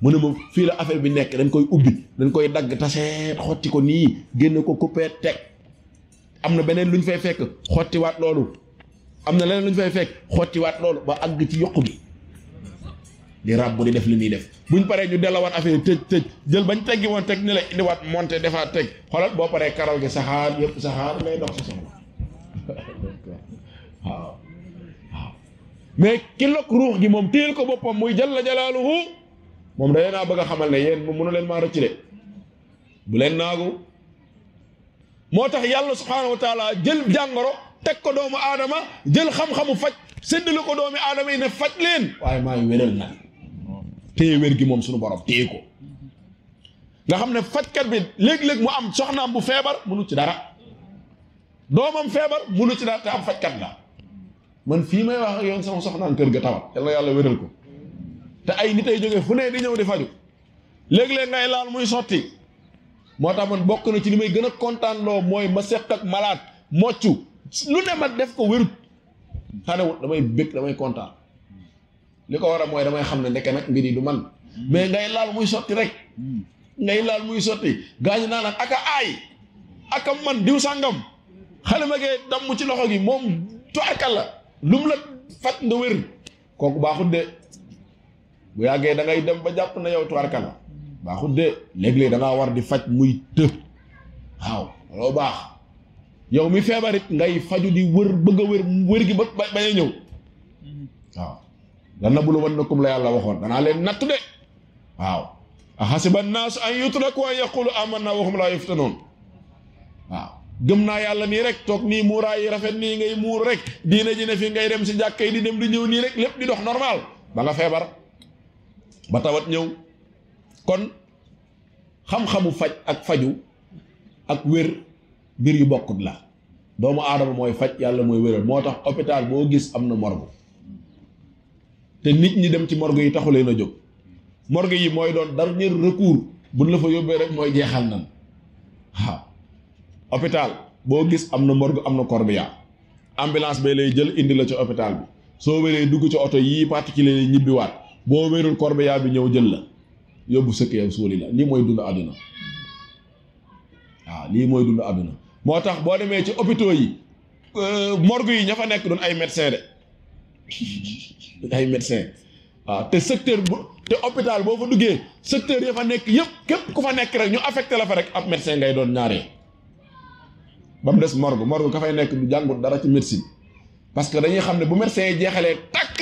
mu ne ma fii la affaire bi nekk dañ koy ubbi dañ koy dagg taseet xotti ko nii génne ko coupé teg am na beneen lu ñu fay fekk xottiwaat loolu am na leneen lu ñu fay fekk xottiwaat loolu ba àgg ci yokku bi di ràbb di def li ñuy def buñ paree ñu delawaat affaire tëj jël bañ teggi woon teg ni la indiwaat monté defaat teg xoolal boo paree karal gi saxaar yëpp saxaar ngay dox sa soxla waaw mais ki lokk ruux gi moom téel ko boppam muy jalla jalaaluhu moom da leen a bëgg a xamal ne yéen moom mënu leen maa rëcc de bu leen naagu moo tax yàlla subhaanahu wa taala jël jàngoro teg ko doomu aadama jël xam-xamu faj séddale ko doomu aadama yi ne faj leen waaye maa ngi wéral nag téye wér gi moom suñu borom téye ko nga xam ne fajkat bi léeg-léeg mu am soxnaam bu feebar munu ci dara doomam feebar munu ci dara te am fajkat la man fii may wax ak yow sama soxnaam kër ga tawat yàlla yàlla wéral ko te ay nit ay jógee fu ne di ñëw di faju léeg-léeg ngay laal muy sotti moo tax man bokk na ci li may gën a kontaan loo mooy ma seq ak malade moccu lu ne ma def ko wérut xanewut damay bëgg damay kontaan li ko war a mooy damay xam ne ndeke nag mbir yi du man mais ngay laal muy sotti rek ngay laal muy sotti gaañu naa nag aka aay aka man diw sàngam xale ma gee damm ci loxo gi moom tuarkal la lu mu la faj nga wér kooku baaxut de bu yàggee da ngay dem ba jàpp na yow tuarkal la baaxut de léeg-léeg da ngaa war di faj muy të waaw loolu baax yow mi feebarit ngay faju di wër bëgg a wër gi ba bañ a ñëw waaw lan na bulu wan nakum la yàlla waxoon danaa leen natt de waaw ahasiba naasu an yutraku an yaqulu amanna wa hum laa yuftanoon waaw gëm naa yàlla nii rek toog nii muuraay yi rafet nii ngay muur rek diina ji ne fi ngay dem si jàkka yi di dem di ñëw nii rek lépp di dox normal ba nga feebar ba tawat ñëw kon xam-xamu faj ak faju ak wér mbir yu bokkut la doomu aadama mooy faj yàlla mooy wéral moo tax hôpital boo gis am na morgue te nit ñi dem ci morgue yi taxu leen a jóg morgue yi mooy doon dernier recours buñ la fa yóbbee rek mooy jeexal nan waaw hôpital boo gis am na morgue am na corbillard ambulance bay lay jël indi la ci hôpital bi soo wéree dugg ci oto yii particulier yi ñibbiwaat boo wérul corbillard bi ñëw jël la yóbbu sëkk yow suuli la lii mooy dund àdduna waaw lii mooy dund àdduna moo tax boo demee ci hôpitaux yi morgue yi ña fa nekk doon ay médecin de ay médecin waaw te secteur bu te hôpital boo fa duggee secteur ya fa nekk yëpp képp ku fa nekk rek ñu affecté la fa rek ab médecin ngay doon ñaaree ba mu des morgue ka fay nekk du jàngul dara ci médecine parce que dañuy xam ne bu médecin yi jeexalee takk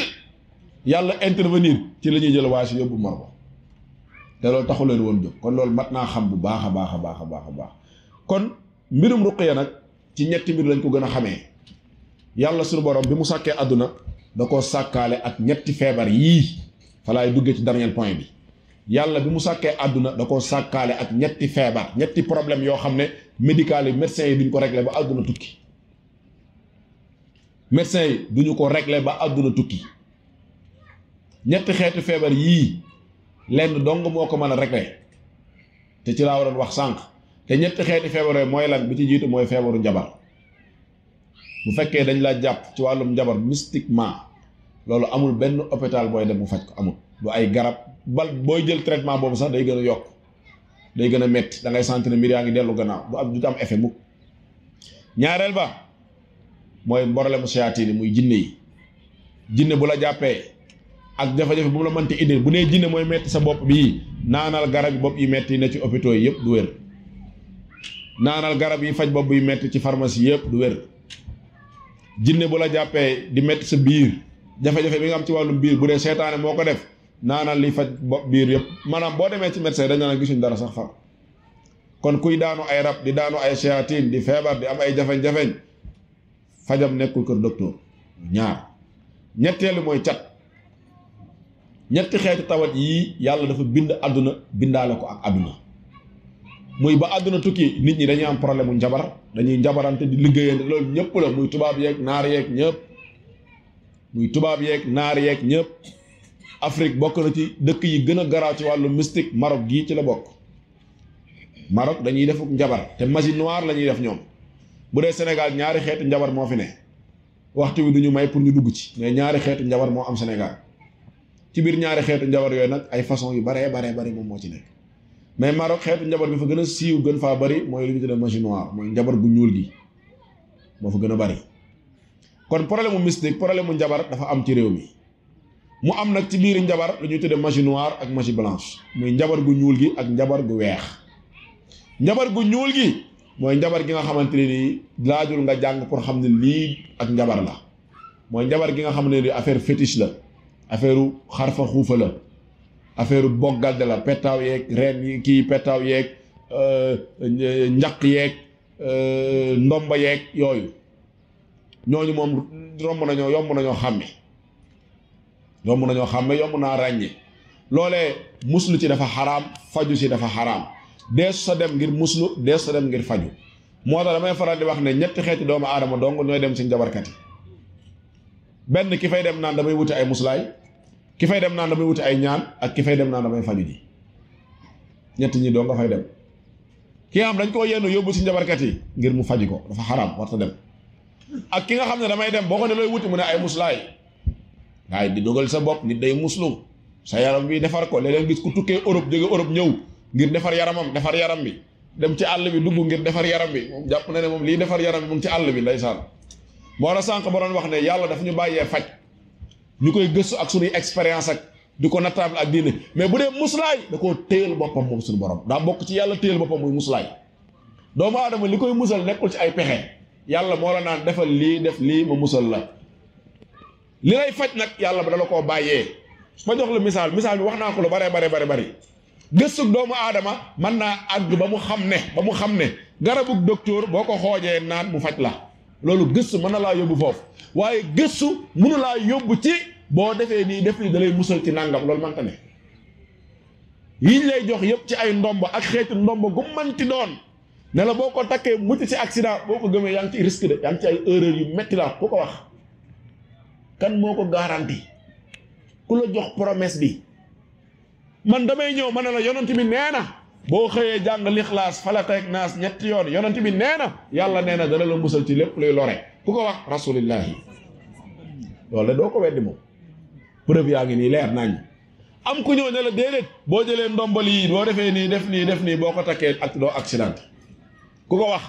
yàlla intervenir ci la ñuy jël waa si yóbbu morgue te loolu taxu leen woon jóg kon loolu mat naa xam bu baax a baax a baax a baax a baax kon mbirum ruqya nag ci ñetti mbir lañ ko gën a xamee yàlla suñu borom bi mu sàkkee àdduna da koo sàkkaale ak ñetti feebar yii falaay duggee ci dernier point bi yàlla bi mu sàkkee àdduna da koo sàkkaale ak ñetti feebar ñetti problème yoo xam ne médical yi médecins yi duñ ko régler ba àdduna tukki médecins yi duñu ko régler ba àdduna tukki ñetti xeeti feebar yii lenn dong moo ko mën a régler te ci laa waroon wax sànq te ñetti xeeti feebar yooyu mooy lan bi ci jiitu mooy feebaru njabar bu fekkee dañ laa jàpp ci wàllum njabar mystiquement loolu amul benn hôpital booy dem mu faj ko amul du ay garab bal booy jël traitement boobu sax day gën a yokk day gën a metti da ngay sentir ne mbir yaa ngi dellu gannaaw du am effet mukk ñaareel ba mooy problème seytaane muy jinne yi jinne bu la jàppee ak jafe-jafe bu mu la mënti indil bu nee jinne mooy metti sa bopp bii naanal garab yi bopp yi metti ne ci hôpitaux yi yëpp du wér naanal garab yi faj bopp yi metti ci pharmacie yëpp du wér jinne bu la jàppee di metti sa biir jafe-jafe bi nga am ci wàllum biir bu dee seetaane moo ko def naanal li faj bopp biir yëpp maanaam boo demee ci médecin dañ naan gisuñ dara sax far kon kuy daanu ay rab di daanu ay seytaane di feebar di am ay jafeñ-jafeñ fajam nekkul kër docteur ñaar ñetteelu mooy cat ñetti xeeti tawat yii yàlla dafa bind àdduna bindaale ko ak àdduna muy ba àdduna tukki nit ñi dañuy am problème mu njabar dañuy njabarante di liggéeyante loolu ñëpp la muy tubaab yeeg naar yeeg ñëpp muy tubaab yeeg naar yeeg ñëpp Afrique bokk na ci dëkk yi gën a garaaw ci wàllu mystique Maroc gii ci la bokk Maroc dañuy def njabar te magie noire la ñuy def ñoom bu dee Sénégal ñaari xeetu njabar moo fi ne waxtu wi duñu may pour ñu dugg ci mais ñaari xeetu njabar moo am Sénégal ci biir ñaari xeetu njabar yooyu nag ay façon yu baree moom moo ci nekk mais Maroc xeetu njabar bi fa gën a siiw gën faa bari mooy li ñu tuddee magie noire mooy njabar gu ñuul gi moo fa gën a bari kon problème mu mystique problème mu njabar dafa am ci réew mi mu am nag ci biir njabar lu ñuy tuddee magie noire ak magie blanche muy njabar gu ñuul gi ak njabar gu weex njabar gu ñuul gi mooy njabar gi nga xamante ne nii laajul nga jàng pour xam ne lii ak njabar la mooy njabar gi nga xam ne ni affaire fétiche la affaire xarfa xuufa la affaire boggalde la pettaaw yeeg reen yi kii pettaaw yeeg njaq yeeg ndomba yeeg yooyu ñooñu moom yomb nañoo xàmme yomb naa ràññe loolee muslu ci dafa xaraam faju si dafa xaraam deesu sa dem ngir muslu deesu sa dem ngir faju moo tax damay faral di wax ne ñetti xeeti doomu aadama dong ñooy dem ci njabarkat yi benn ki fay dem naan damay wuti ay muslaay ki fay dem naan damay wuti ay ñaan ak ki fay dem naan damay faju ji ñett ñi doo nga fay dem ki nga xam dañ koo yenn yóbbu si njabarkat yi ngir mu faji ko dafa xaraam warta dem ak ki nga xam ne damay dem boo ko ne looy wuti mu ne ay muslaay waaye di dogal sa bopp nit day muslu sa yaram bi defar ko léeg-léeg gis ku tukkee Europe jóge Europe ñëw ngir defar yaram bi dem ci àll bi dugg ngir defar yaram bi moom jàpp na ne moom lii defar yaram bi mu ngi ci àll bi ndeysaan moo la sànq ba doon wax ne yàlla dafa ñu bàyyee faj ñu koy gëstu ak suñuy expérience ak di ko nattable ak diine mais bu dee muslaay da koo téyal boppam moom suñu borom daa bokk ci yàlla téyal boppam muy muslaay doomu aadama li koy musal nekkul ci ay pexe yàlla moo la naan defal lii def lii ma musal la li lay faj nag yàlla ba dala koo bàyyee ma jox la misaal bi wax naa ko lu bari gëstug doomu aadama mën naa àgg ba mu xam ne garabug docteur boo ko xoojee naan mu faj la loolu gëstu mën na laa yóbbu foofu waaye gëstu mënu laa yóbbu ci boo defee nii def li da lay musal ci nàngam loolu mënta ne yiñ lay jox yëpp ci ay ndombo ak xeetu ndombo gu manti doon ne la boo ko takkee mucc ci accident boo ko gëmee yaa ngi ci risque de yaa ngi ci ay erreur yu metti la ku ko wax kan moo ko garanti ku la jox promesse bi man damay ñëw ma ne la yonent bi nee na boo xëyee jàng lixlaas falaq ak naas ñetti yoon yonent bi nee na yàlla nee na dana la musal ci lépp luy lore ku ko wax rasulillahi loolu de doo ko weddi moom preuve yaa ngi nii leer nañ am ku ñëw ne la déedéet boo jëlee ndombal yi boo defee nii def nii boo ko takkee ak doo accident ku ko wax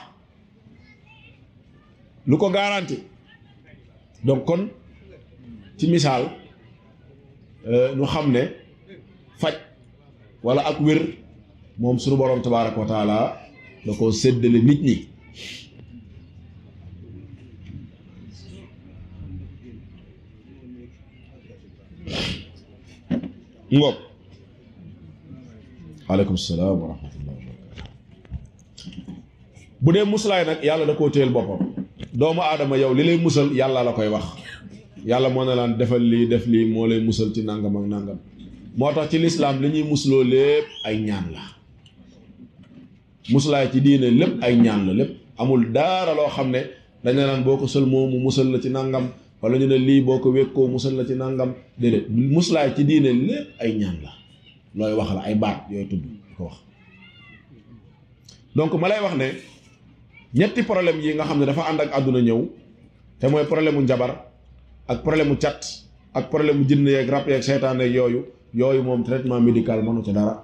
lu ko garanti donc kon ci misaal ñu xam ne faj wala ak wér moom suñu borom tabaaraka wa taala da ko séddale nit ñi ngoog aleykum salaam wa rahmatullah bu dee muslaay nag yàlla da koo téyel boppam doomu aadama yow li lay musal yàlla la koy wax yàlla moo ne laan defal lii def lii moo lay musal ci nangam ak nangam moo tax ci lislaam li ñuy musloo lépp ay ñaan la muslaay ci diine lépp ay ñaan la lépp amul dara loo xam ne dañu naan boo ko sël moomu musal la ci nangam wala ñu ne lii boo ko wékkoo musal la ci nangam déedéet muslaay ci diine lépp ay ñaan la looy wax la ay baat yooyu tudd ko wax donc ma lay wax ne ñetti problème yi nga xam ne dafa ànd ak àdduna ñëw te mooy problème mu njabar ak problème mu cat ak problème mu jinne yeeg rab yeeg seytaan yeeg yooyu moom traitement médical mënu ci dara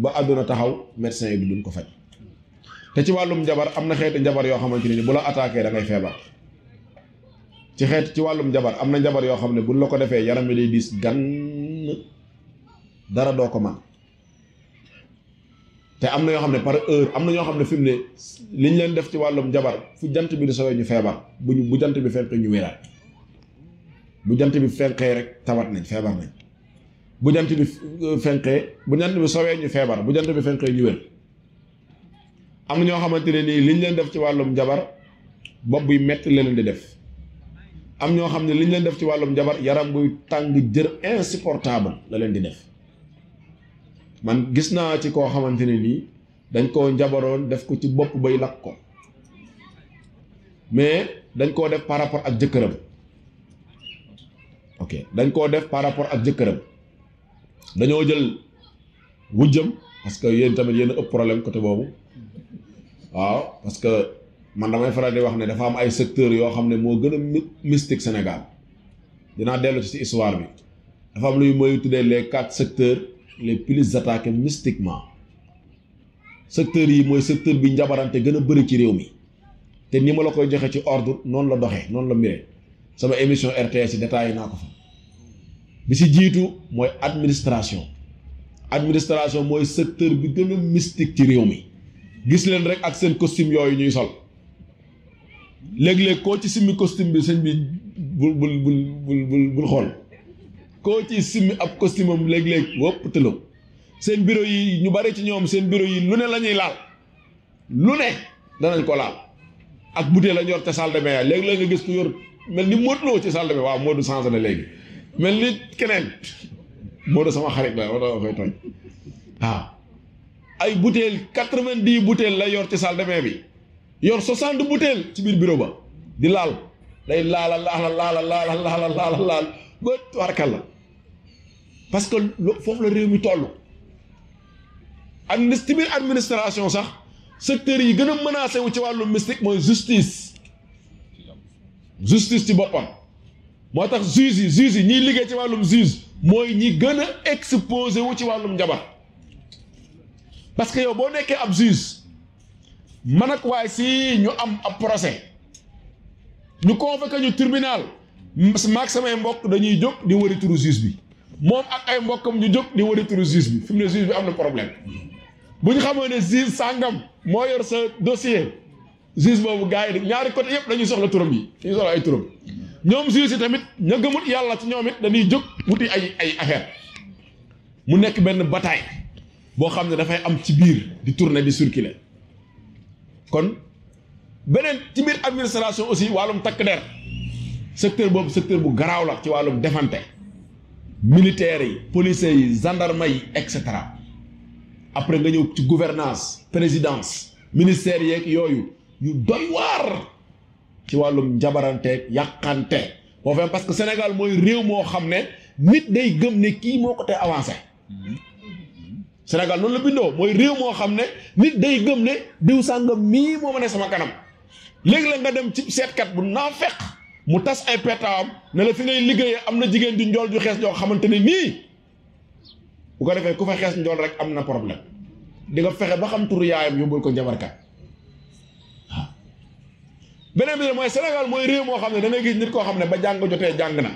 ba àdduna taxaw médecin yi duñ ko faj te ci wàllum njabar am na xeeti njabar yoo xamante ni bu la attaqué da ngay feebar ci wàllum njabar am na njabar yoo xam ne buñ la ko defee yaram mi day diis gann dara doo ko man te am na yoo xam ne par heure am na ñoo xam ne fi mu ne liñ leen def ci wàllum njabar fu jant bi di sowee ñu feebar bu jant bi fenqee ñu wéraat bu jant bi fenqee rek tawat nañ feebar nañ bu jant bi fenqee bu jant bi sowee ñu feebar bu jant bi fenqee ñu wér am na ñoo xamante ne nii liñ leen def ci wàllum njabar bopp buy metti la leen di def am ñoo xam ne liñ leen def ci wàllum njabar yaram buy tàng jër insupportable la leen di def man gis naa ci koo xamante ne nii dañ koo njabaroon def ko ci bopp bay lakk ko mais dañ koo def par rapport ak jëkkëram ok dañ koo def par rapport ak jëkkëram dañoo jël wujjam parce que yéen tamit yéen a ëpp problème côté boobu waaw parce que man damay faral di wax ne dafa am ay secteurs yoo xam ne moo gën a mystique Sénégal dinaa dellu ci histoire bi dafa am luy mooy tuddee les 4 secteurs les plus attaqués mystiquement secteurs yi mooy secteur bi njabarante gën a bëri ci réew mi te ni ma la koy joxe ci ordre noonu la doxee noonu la mbiree sama émission RTS yi détaillé naa ko fa bi si jiitu mooy administration mooy secteur bi gën a mystique ci réew mi gis leen rek ak seen costume yooyu ñuy sol léeg-léeg koo ci simmi costume bi sëñ bi bul xool koo ci simmi ab costume am léeg-léeg wëpp tëlëw seen bureau yi ñu bari ci ñoom seen bureau yi lu ne la ñuy laal lu ne danañ ko laal ak bouteille lañ yor te salle de bain léeg-léeg nga gis ku yor mel ni Modou Lo ci salle de bain waaw Modou changé na léegi mel ni keneen Modou sama xarit la wala koy tooñ waaw ay bouteille 90 bouteille la yor ci salle de bain bi yor 60 bouteille ci biir bureau ba di laal day laala ba warkal la parce que foofu la réew mi toll ci biir administration sax secteur yi gën a menacé wu ci wàllu mystique mooy justice ci boppam moo tax juge yi ñiy liggéey ci wàllum juge mooy ñi gën a exposé wu ci wàllum njabar parce que yow boo nekkee ab juge man ak waaye si ñu am ab procès ñu convoqué ñu tribunal maag samay mbokk dañuy jóg di wëri turu juge bi moom ak ay mbokkam ñu jóg di wëri turu juge bi fi mu ne juge bi am na problème bu ñu xamoon ne juge sàngam moo yor sa dossier juge boobu gars yi ñaari côté yëpp dañuy soxla turam yi dañuy soxla ay turam ñoom juge yi tamit ña gëmut yàlla ci ñoom it dañuy jóg wuti ay affaire mu nekk benn bataille boo xam ne dafay am ci biir di tourner di circuler kon beneen ci biir administration aussi wàllum takk der secteur boobu secteur bu garaaw la ci wàllum defante militaires yi policiers yi gendarme yi et cetera après nga ñëw ci gouvernance présidence ministère yeeg yooyu yu doy waar ci wàllum njabaranteeg yàqante boo fee parce que Sénégal mooy réew moo xam ne nit day gëm ne kii moo ko te avancé Sénégal noonu la bindoo mooy réew moo xam ne nit day gëm ne diw sàngam mii moo ma ne sama kanam léegi la nga dem ci seetkat bu naa fekk mu tas ay petaawam ne la fi ngay liggéeyee am na jigéen di njool ju xees joo xamante ne nii bu ko defee ku fa xees njool rek am na problème di nga fexe ba xam turu yaayam yóbbul ko njabarkat waaw beneen bi mooy Sénégal mooy réew moo xam ne da ngay gis nit koo xam ne ba jàng jotee jàng na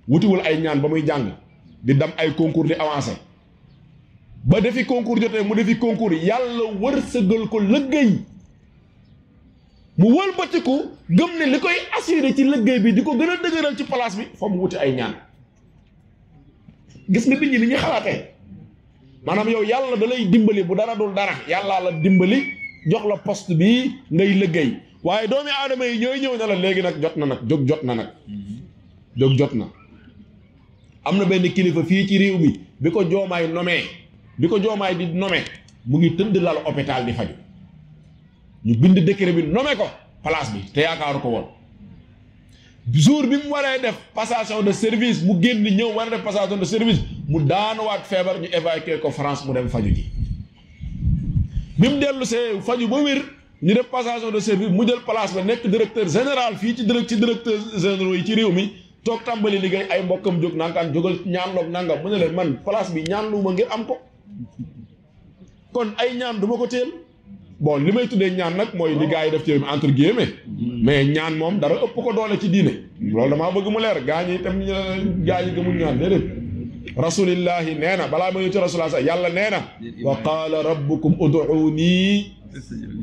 wutiwul ay ñaan ba muy jàng di dem ay concours di avancé ba defi concours jotee mu defi concours yàlla wërsëgal ko liggéey mu wëlbatiku gëm ne li koy assuré ci liggéey bi di ko gën a dëgëral ci place bi fa mu wuti ay ñaan gis nga nit ñi li ñuy xalaatee maanaam yow yàlla da lay dimbali bu dara dul dara yàllaa la dimbali jox la poste bi ngay liggéey waaye doomi aadama yi ñooy ñëw ne la léegi nag jot na nag jot na am na benn kilifa fii ci réew mi bi ko joomaay nomee bi ko joomaay di nomee mu ngi tëdd lal hôpital di faju ñu bind décret bi nomee ko place bi te yaakaaru ko woon jour bi mu waree def passation de service mu génn ñëw war a def passation de service mu daanuwaat feebar ñu évacuer ko France mu dem faju ji bi mu dellu see faju ba wér ñu def passation de service mu jël place ba nekk directeur général fii ci directeur généraux yi ci réew mi toog tàmbali liggéey ay mbokkam jóg nankaan jógal ñaanloog nangam mu ne leen man place bi ñaan lu ma ngir am ko kon ay ñaan du ma ko teel bon li may tuddee ñaan nag mooy li gars yi def ci entre guillemets mais ñaan moom dara ëpp ko doole ci diine loolu damaa bëgg mu leer gaa ñi itam gaa ñi gëmul ñaan déedéet rasulillahi nee na balaa ma ñëw ci rasulillah sax yàlla nee na wa qaala rabbukum ud'uuni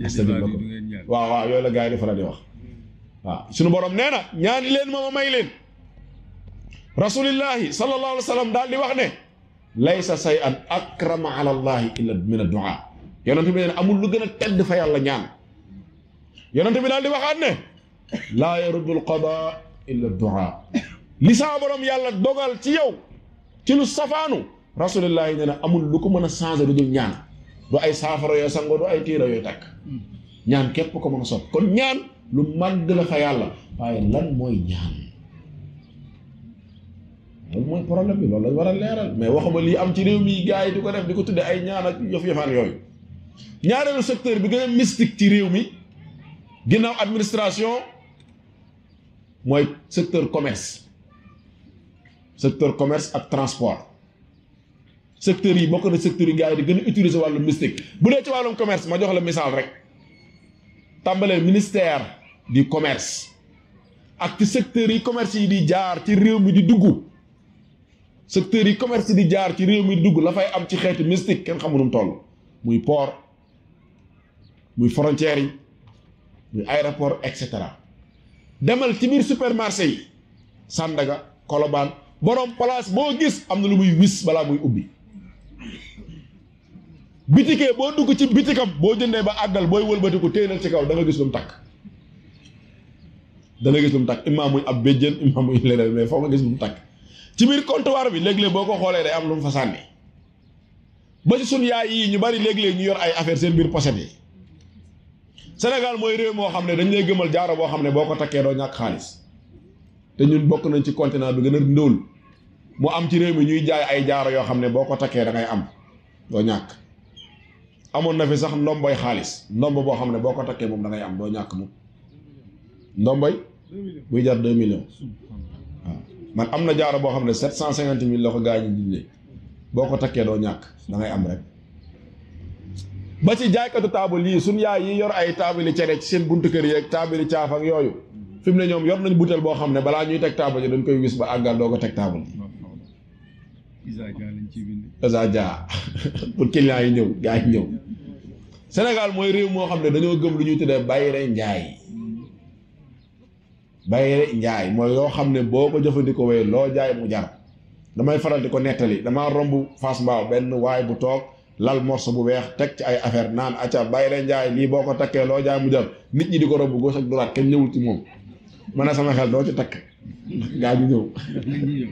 astajib lakum waaw yooyu la gaa yi di faral di wax waaw suñu borom nee na ñaan leen ma may leen rasulillahi sallallahu alayhi wa sallam daal di wax ne laysa shay'an akrama ala allahi illa min ad-du'a yonent bi ne amul lu gën a tedd fa yàlla ñaan yonent bi daal di waxaat ne laa yaruddu al-qadaa illa ad-du'a li saa borom yàlla dogal ci yow ci lu safaanu rasulillahi nee na amul lu ko mën a changer lu dul ñaan du ay saafara yoo sangoo du ay tiira yooyu takk ñaan képp ko mën a sot kon ñaan lu màgg la fa yàlla waaye lan mooy ñaan loolu mooy problème bi loolu lañ war a leeral mais waxuma lii am ci réew mi gars yi di ko def di ko tudde ay ñaan ak yof-yofaan yooyu ñaareelu secteur bi gën a mystique ci réew mi ginnaaw administration mooy secteur commerce ak transport secteurs yi bokk na secteurs yi gars yi di gën a utiliser wàllu mystique bu dee ci wàllum commerce ma jox la misaal rek tàmbalee ministère du commerce ak ci secteurs yi commerce yi di jaar ci réew mi di dugg secteurs yi commerce di jaar ci réew mi di dugg la fay am ci xeetu mystique kenn xamu nu mu toll muy port muy frontières yi muy aéroport et cetera demal ci biir supermarché yi Sandaga Colobane borom place boo gis am na lu muy wis balaa muy ubbi bitikee boo dugg ci bitikam boo jëndee ba àggal booy wëlbatiku téenal ci kaw da nga gis lu mu takk immaa muy ab béjjén immaa muy leneen mais foo nga gis lu mu takk ci biir comptoir bi léeg-léeg boo ko xoolee day am lu mu fa sànni ba ci sun yaay yi ñu bari léeg-léeg ñu yor ay affaire seen biir pochette yi Sénégal mooy réew moo xam ne dañ lay gëmal jaaro boo xam ne boo ko takkee doo ñàkk xaalis te ñun bokk nañ ci continent bi gën a ndóol mu am ci réew mi ñuy jaay ay jaaro yoo xam ne boo ko takkee da ngay am doo ñàkk amoon na fi sax ndomboy xaalis ndombo boo xam ne boo ko takkee moom da ngay am doo ñàkk moom ndomboy buy jar 2 millions waaw man am na jaaro boo xam ne 750 000 la ko gaa ñi dindee boo ko takkee doo ñàkk da ngay am rek ba ci jaaykatu taabal yii suñ yaay yi yor ay taabali cere ci seen buntu kër yi ak taabali caaf ak yooyu fi mu ne ñoom yor nañ butéel boo xam ne balaa ñuy teg taabal yi dañ koy wis ba àggal doo ko teg taabal Isa Dia pour clients yi ñëw gaa yi ñëw Sénégal mooy réew moo xam ne dañoo gëm lu ñuy tuddee bayre njaay mooy yoo xam ne boo ko jëfandikoo wee loo jaay mu jar damay faral di ko nettali damaa romb Fass Mbao benn waay bu toog lal morso bu weex teg ci ay affaire naan acca bayre njaay lii boo ko takkee loo jaay mu jar nit ñi di ko romb gauche ak droite kenn ñëwul ci moom ma ne sama xel doo ci takk gaa ñu ñëw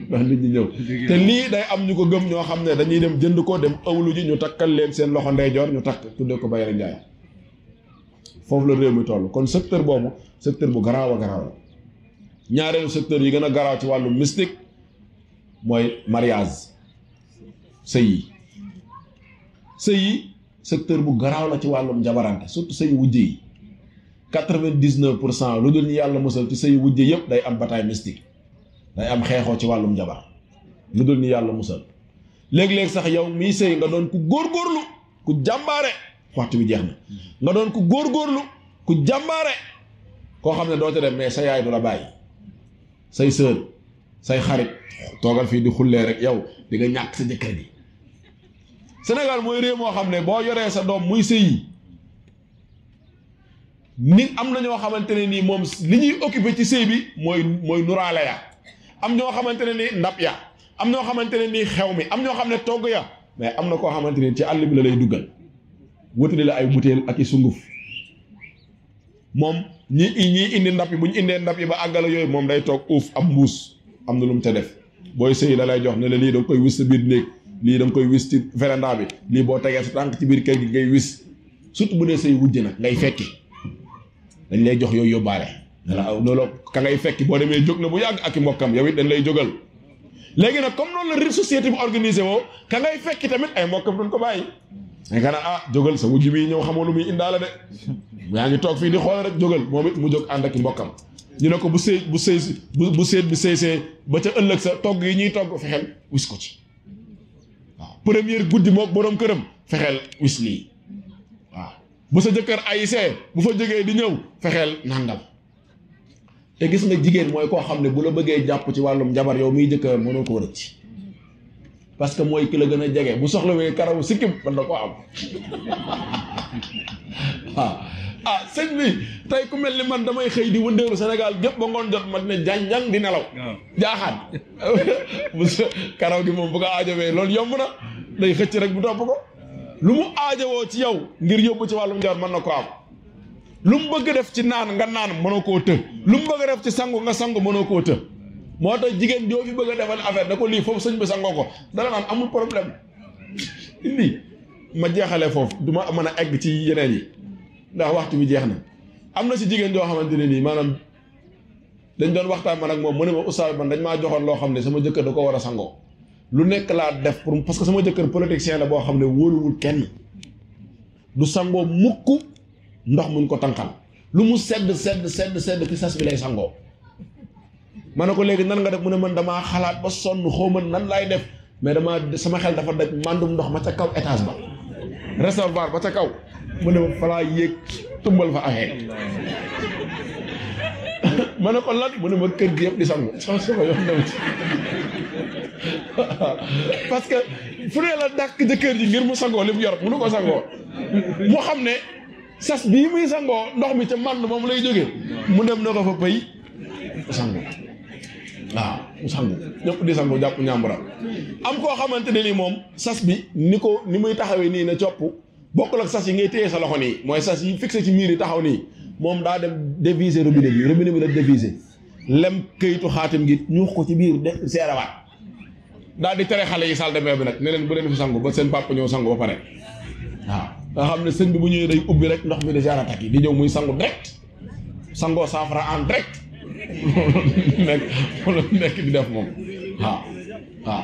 ndax nit ñi ñëw te lii day am ñu ko gëm ñoo xam ne dañuy dem jënd ko dem ëwlu ji ñu takkal leen seen loxo ndeyjoor ñu takk tuddee ko bayre njaay foofu la réew mi toll kon secteur boobu secteur bu garaaw a garaaw la ñaareelu secteur yi gën a garaaw ci wàllu mystique mooy mariage sëy yi secteur bu garaaw la ci wàllum jabarante surtout sëy wujje yi 99% lu dul ñu yàlla musal ci sëy wujje yëpp day am bataille mystique day am xeexoo ci wàllum jabar lu dul ñu yàlla musal léeg-léeg sax yow mii sëy nga doon ku góorgóorlu ku jàmbaare waxtu bi jeex na nga doon ku góorgóorlu ku jàmbaare koo xam ne doo ca dem mais sa yaay du la bàyyi say sœur say xarit toogal fii di xullee rek yow di nga ñàkk sa jëkkër ji Sénégal mooy réew moo xam ne boo yoree sa doom muy sëyi nit am na ñoo xamante ne nii moom li ñuy occupé ci sëy bi mooy nuraale ya am ñoo xamante ne nii ndab ya am ñoo xamante ne nii xew mi am ñoo xam ne togg ya mais am na koo xamante ne ci àll bi la lay duggal wutali la ay butéel ak i sunguf moom ñii indi ndab yi bu ñu indee ndab yi ba àggala yooyu moom day toog uuf am mbuus am na lu mu te def booy sëy la lay jox ne la lii da nga koy wis sa biir néeg lii da nga koy wis ci véranda bi lii boo tegee sa tànk ci biir kër gi ngay wis surtout bu dee sëy wujj nag ngay fekki dañ lay jox yooyu yóbbaale ne la loolu ka ngay fekki boo demee jóg na bu yàgg ak i mbokkam yow it dañ lay jógal léegi nag comme noonu la société bi organisé woo ka ngay fekki tamit ay mbokkam duñ ko bàyyi nga naan jógal sa wujj bi ñëw xamoo lu muy indaale de yaa ngi toog fii di xool rek jógal moom it mu jóg ànd ak i mbokkam ñu ne ko bu seet bi sëy ba ca ëllëg sa togg yi ñuy togg fexeel wis ko ci waaw première guddi mook boroom këram fexeel wis lii waaw bu sa jëkkër ayisee bu fa jógee di ñëw fexeel nàngam te gis nga jigéen mooy koo xam ne bu la bëggee jàpp ci wàllum njabar yow miy jëkkër mënoo koo rëcc parce que mooy ki la gën a jege bu soxlawee karaw sikkim mën na koo am waaw sëñ bi tey ku mel ni man damay xëy di wëndeelu Sénégal gépp ba ngoon jot ma ne jàng di nelaw jaaxaan bu karaw gi moom bu ko aajowee loolu yomb na day xëcc rek bu topp ko lu mu aajowoo ci yow ngir yóbbu ci wàllum njabar mën na ko am lu mu bëgg def ci naan nga naan mënoo koo të lu mu bëgg def ci sangu nga sangu mënoo koo të moo tax jigéen joo fi bëgg a defal affaire da ko lii foofu sëñ bi sangoo ko dara naan amul problème indi ma jeexalee foofu du ma mën a egg ci yeneen yi ndax waxtu bi jeex na am na si jigéen joo xamante ne nii maanaam dañ doon waxtaan man ak moom mu ne ma oustaz man dañ maa joxoon loo xam ne sama jëkkër da ko war a sangoo lu nekk laa def pour parce que sama jëkkër politicien la boo xam ne wóoluwul kenn du sangoo mukk ndox muñ ko tànqal lu mu sedd ci sas bi lay sangoo ma ne ko léegi nan nga def mu ne man damaa xalaat ba sonn xaw ma nan laay def mais sama xel dafa daj mandum ndox ma ca kaw étage ba réservoir ba ca kaw mu ne ma falaa yéeg tumbal fa affaire ma ne ko lan mu ne ma kër gi yëpp di sangu sama yoon dem ci parce que fu ne la dàq jëkkër ji ngir mu sangoo li mu yor mënu ko sangoo mu xam ne sas bii muy sangoo ndox mi ca mànd moom lay jógee mu dem na ko fa pëy sangu waaw mu sangu ñëpp di sangu jàpp ñàmburam am koo xamante ne ni moom sas bi ni muy taxawee nii na copp bokkul ak sas yi ngay téye sa loxo nii mooy sas yi fixé ci miir yi taxaw nii moom daa dem déviser robinet bi la déviser lem këyitu xaatim gi ñuux ko ci biir def seerawaat daal di tere xale yi salle de bain bi nag ne leen bu leen fi sangu ba seen papa ñëw sangu ba pare waaw nga xam ne sëñ bi bu ñëwee day ubbi rek ndox mi di jaaratak yi di ñëw muy sangu direct sangoo saafara en direct nekk di def moom waaw waaw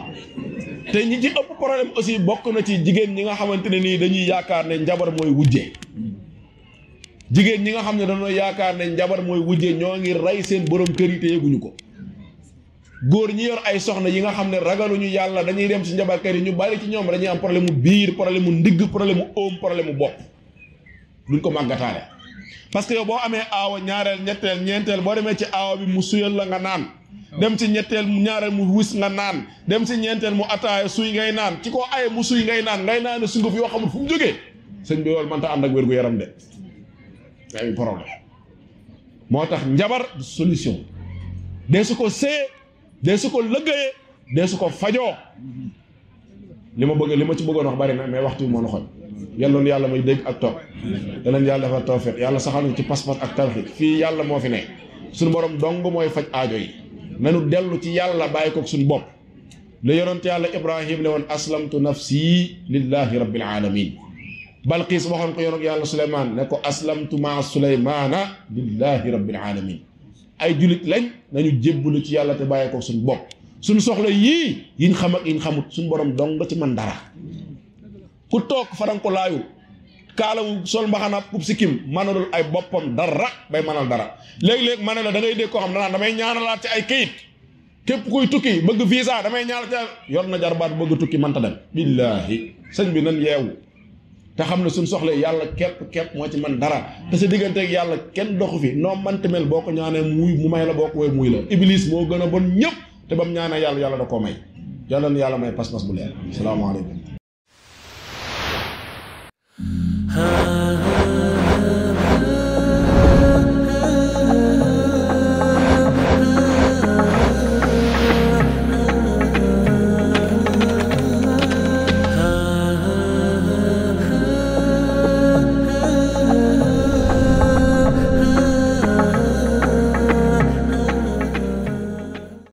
te ñi ci ëpp problème aussi bokk na ci jigéen ñi nga xamante ne nii dañuy yaakaar ne njabar mooy wujje jigéen ñi nga xam ne dañoo yaakaar ne njabar mooy wujje ñoo ngi rey seen borom kër yi te yëguñu ko góor ñi yor ay soxna yi nga xam ne ragaluñu yàlla dañuy dem ci njabarkat yi ñu bari ci ñoom dañuy am problème mu biir problème mu ndigg problème mu óom problème mu bopp luñ ko màggataale parce que yow boo amee aawa ñaareel ñetteel ñeenteel boo demee ci aawa bi mu suyal la nga naan dem ci ñetteel mu ñaareel mu wis nga naan dem ci ñeenteel mu ataaya suy ngay naan ci koo aye mu suy ngay naan sunguf yoo xamul fu mu jógee sëñ bi loolu mënta ànd ak wér-gu-yaram de ay problème moo tax njabar solution dee su ko see dee su ko lëggéeyee dee su ko fajoo li ma ci bëggoon wax bari na mais waxtu bi moo na xoj yàlla yàlla may dégg ak topp danañ yàlla defal tawfiq yàlla saxal ñu ci pas-pas ak tawfiq fii yàlla moo fi ne suñu borom dong mooy faj aajo yi nanu dellu ci yàlla bàyyi koog suñu bopp la yonent yàlla Ibrahim ne woon aslamtu nafsi lillahi rabbil alamin Balqiis waxoon ko yonent yàlla Suleymaan ne ko aslamtu maa Suleymaana lillahi rabbil alamin ay julit lañ nañu jébbalu ci yàlla te bàyyi koog suñu bopp suñu soxla yii yiñ xam ak yiñ xamut suñu borom dong nga ci man dara ku toog faranko laayu kaalawu sol mbaxana pub sikkim manalul ay boppam dara bay manal dara léegi-léegi ma ne la da ngay dégg koo xam danaa damay ñaanalaat ci ay kayit képp kuy tukki bëgg visa damay ñaanal ci yor na jarbaat bëgg tukki mënta dem billaahi sëñ bi nan yeewu te xam ne suñ soxla yàlla képp moo ci man dara te sa digganteeg yàlla kenn doxu fi noo mante mel boo ko ñaanee mu may la boo ko woy muy la iblis moo gën a bon ñëpp te ba mu ñaanee yàlla da koo may yàlla na yàlla may pas-pas bu leer salaamaaleykum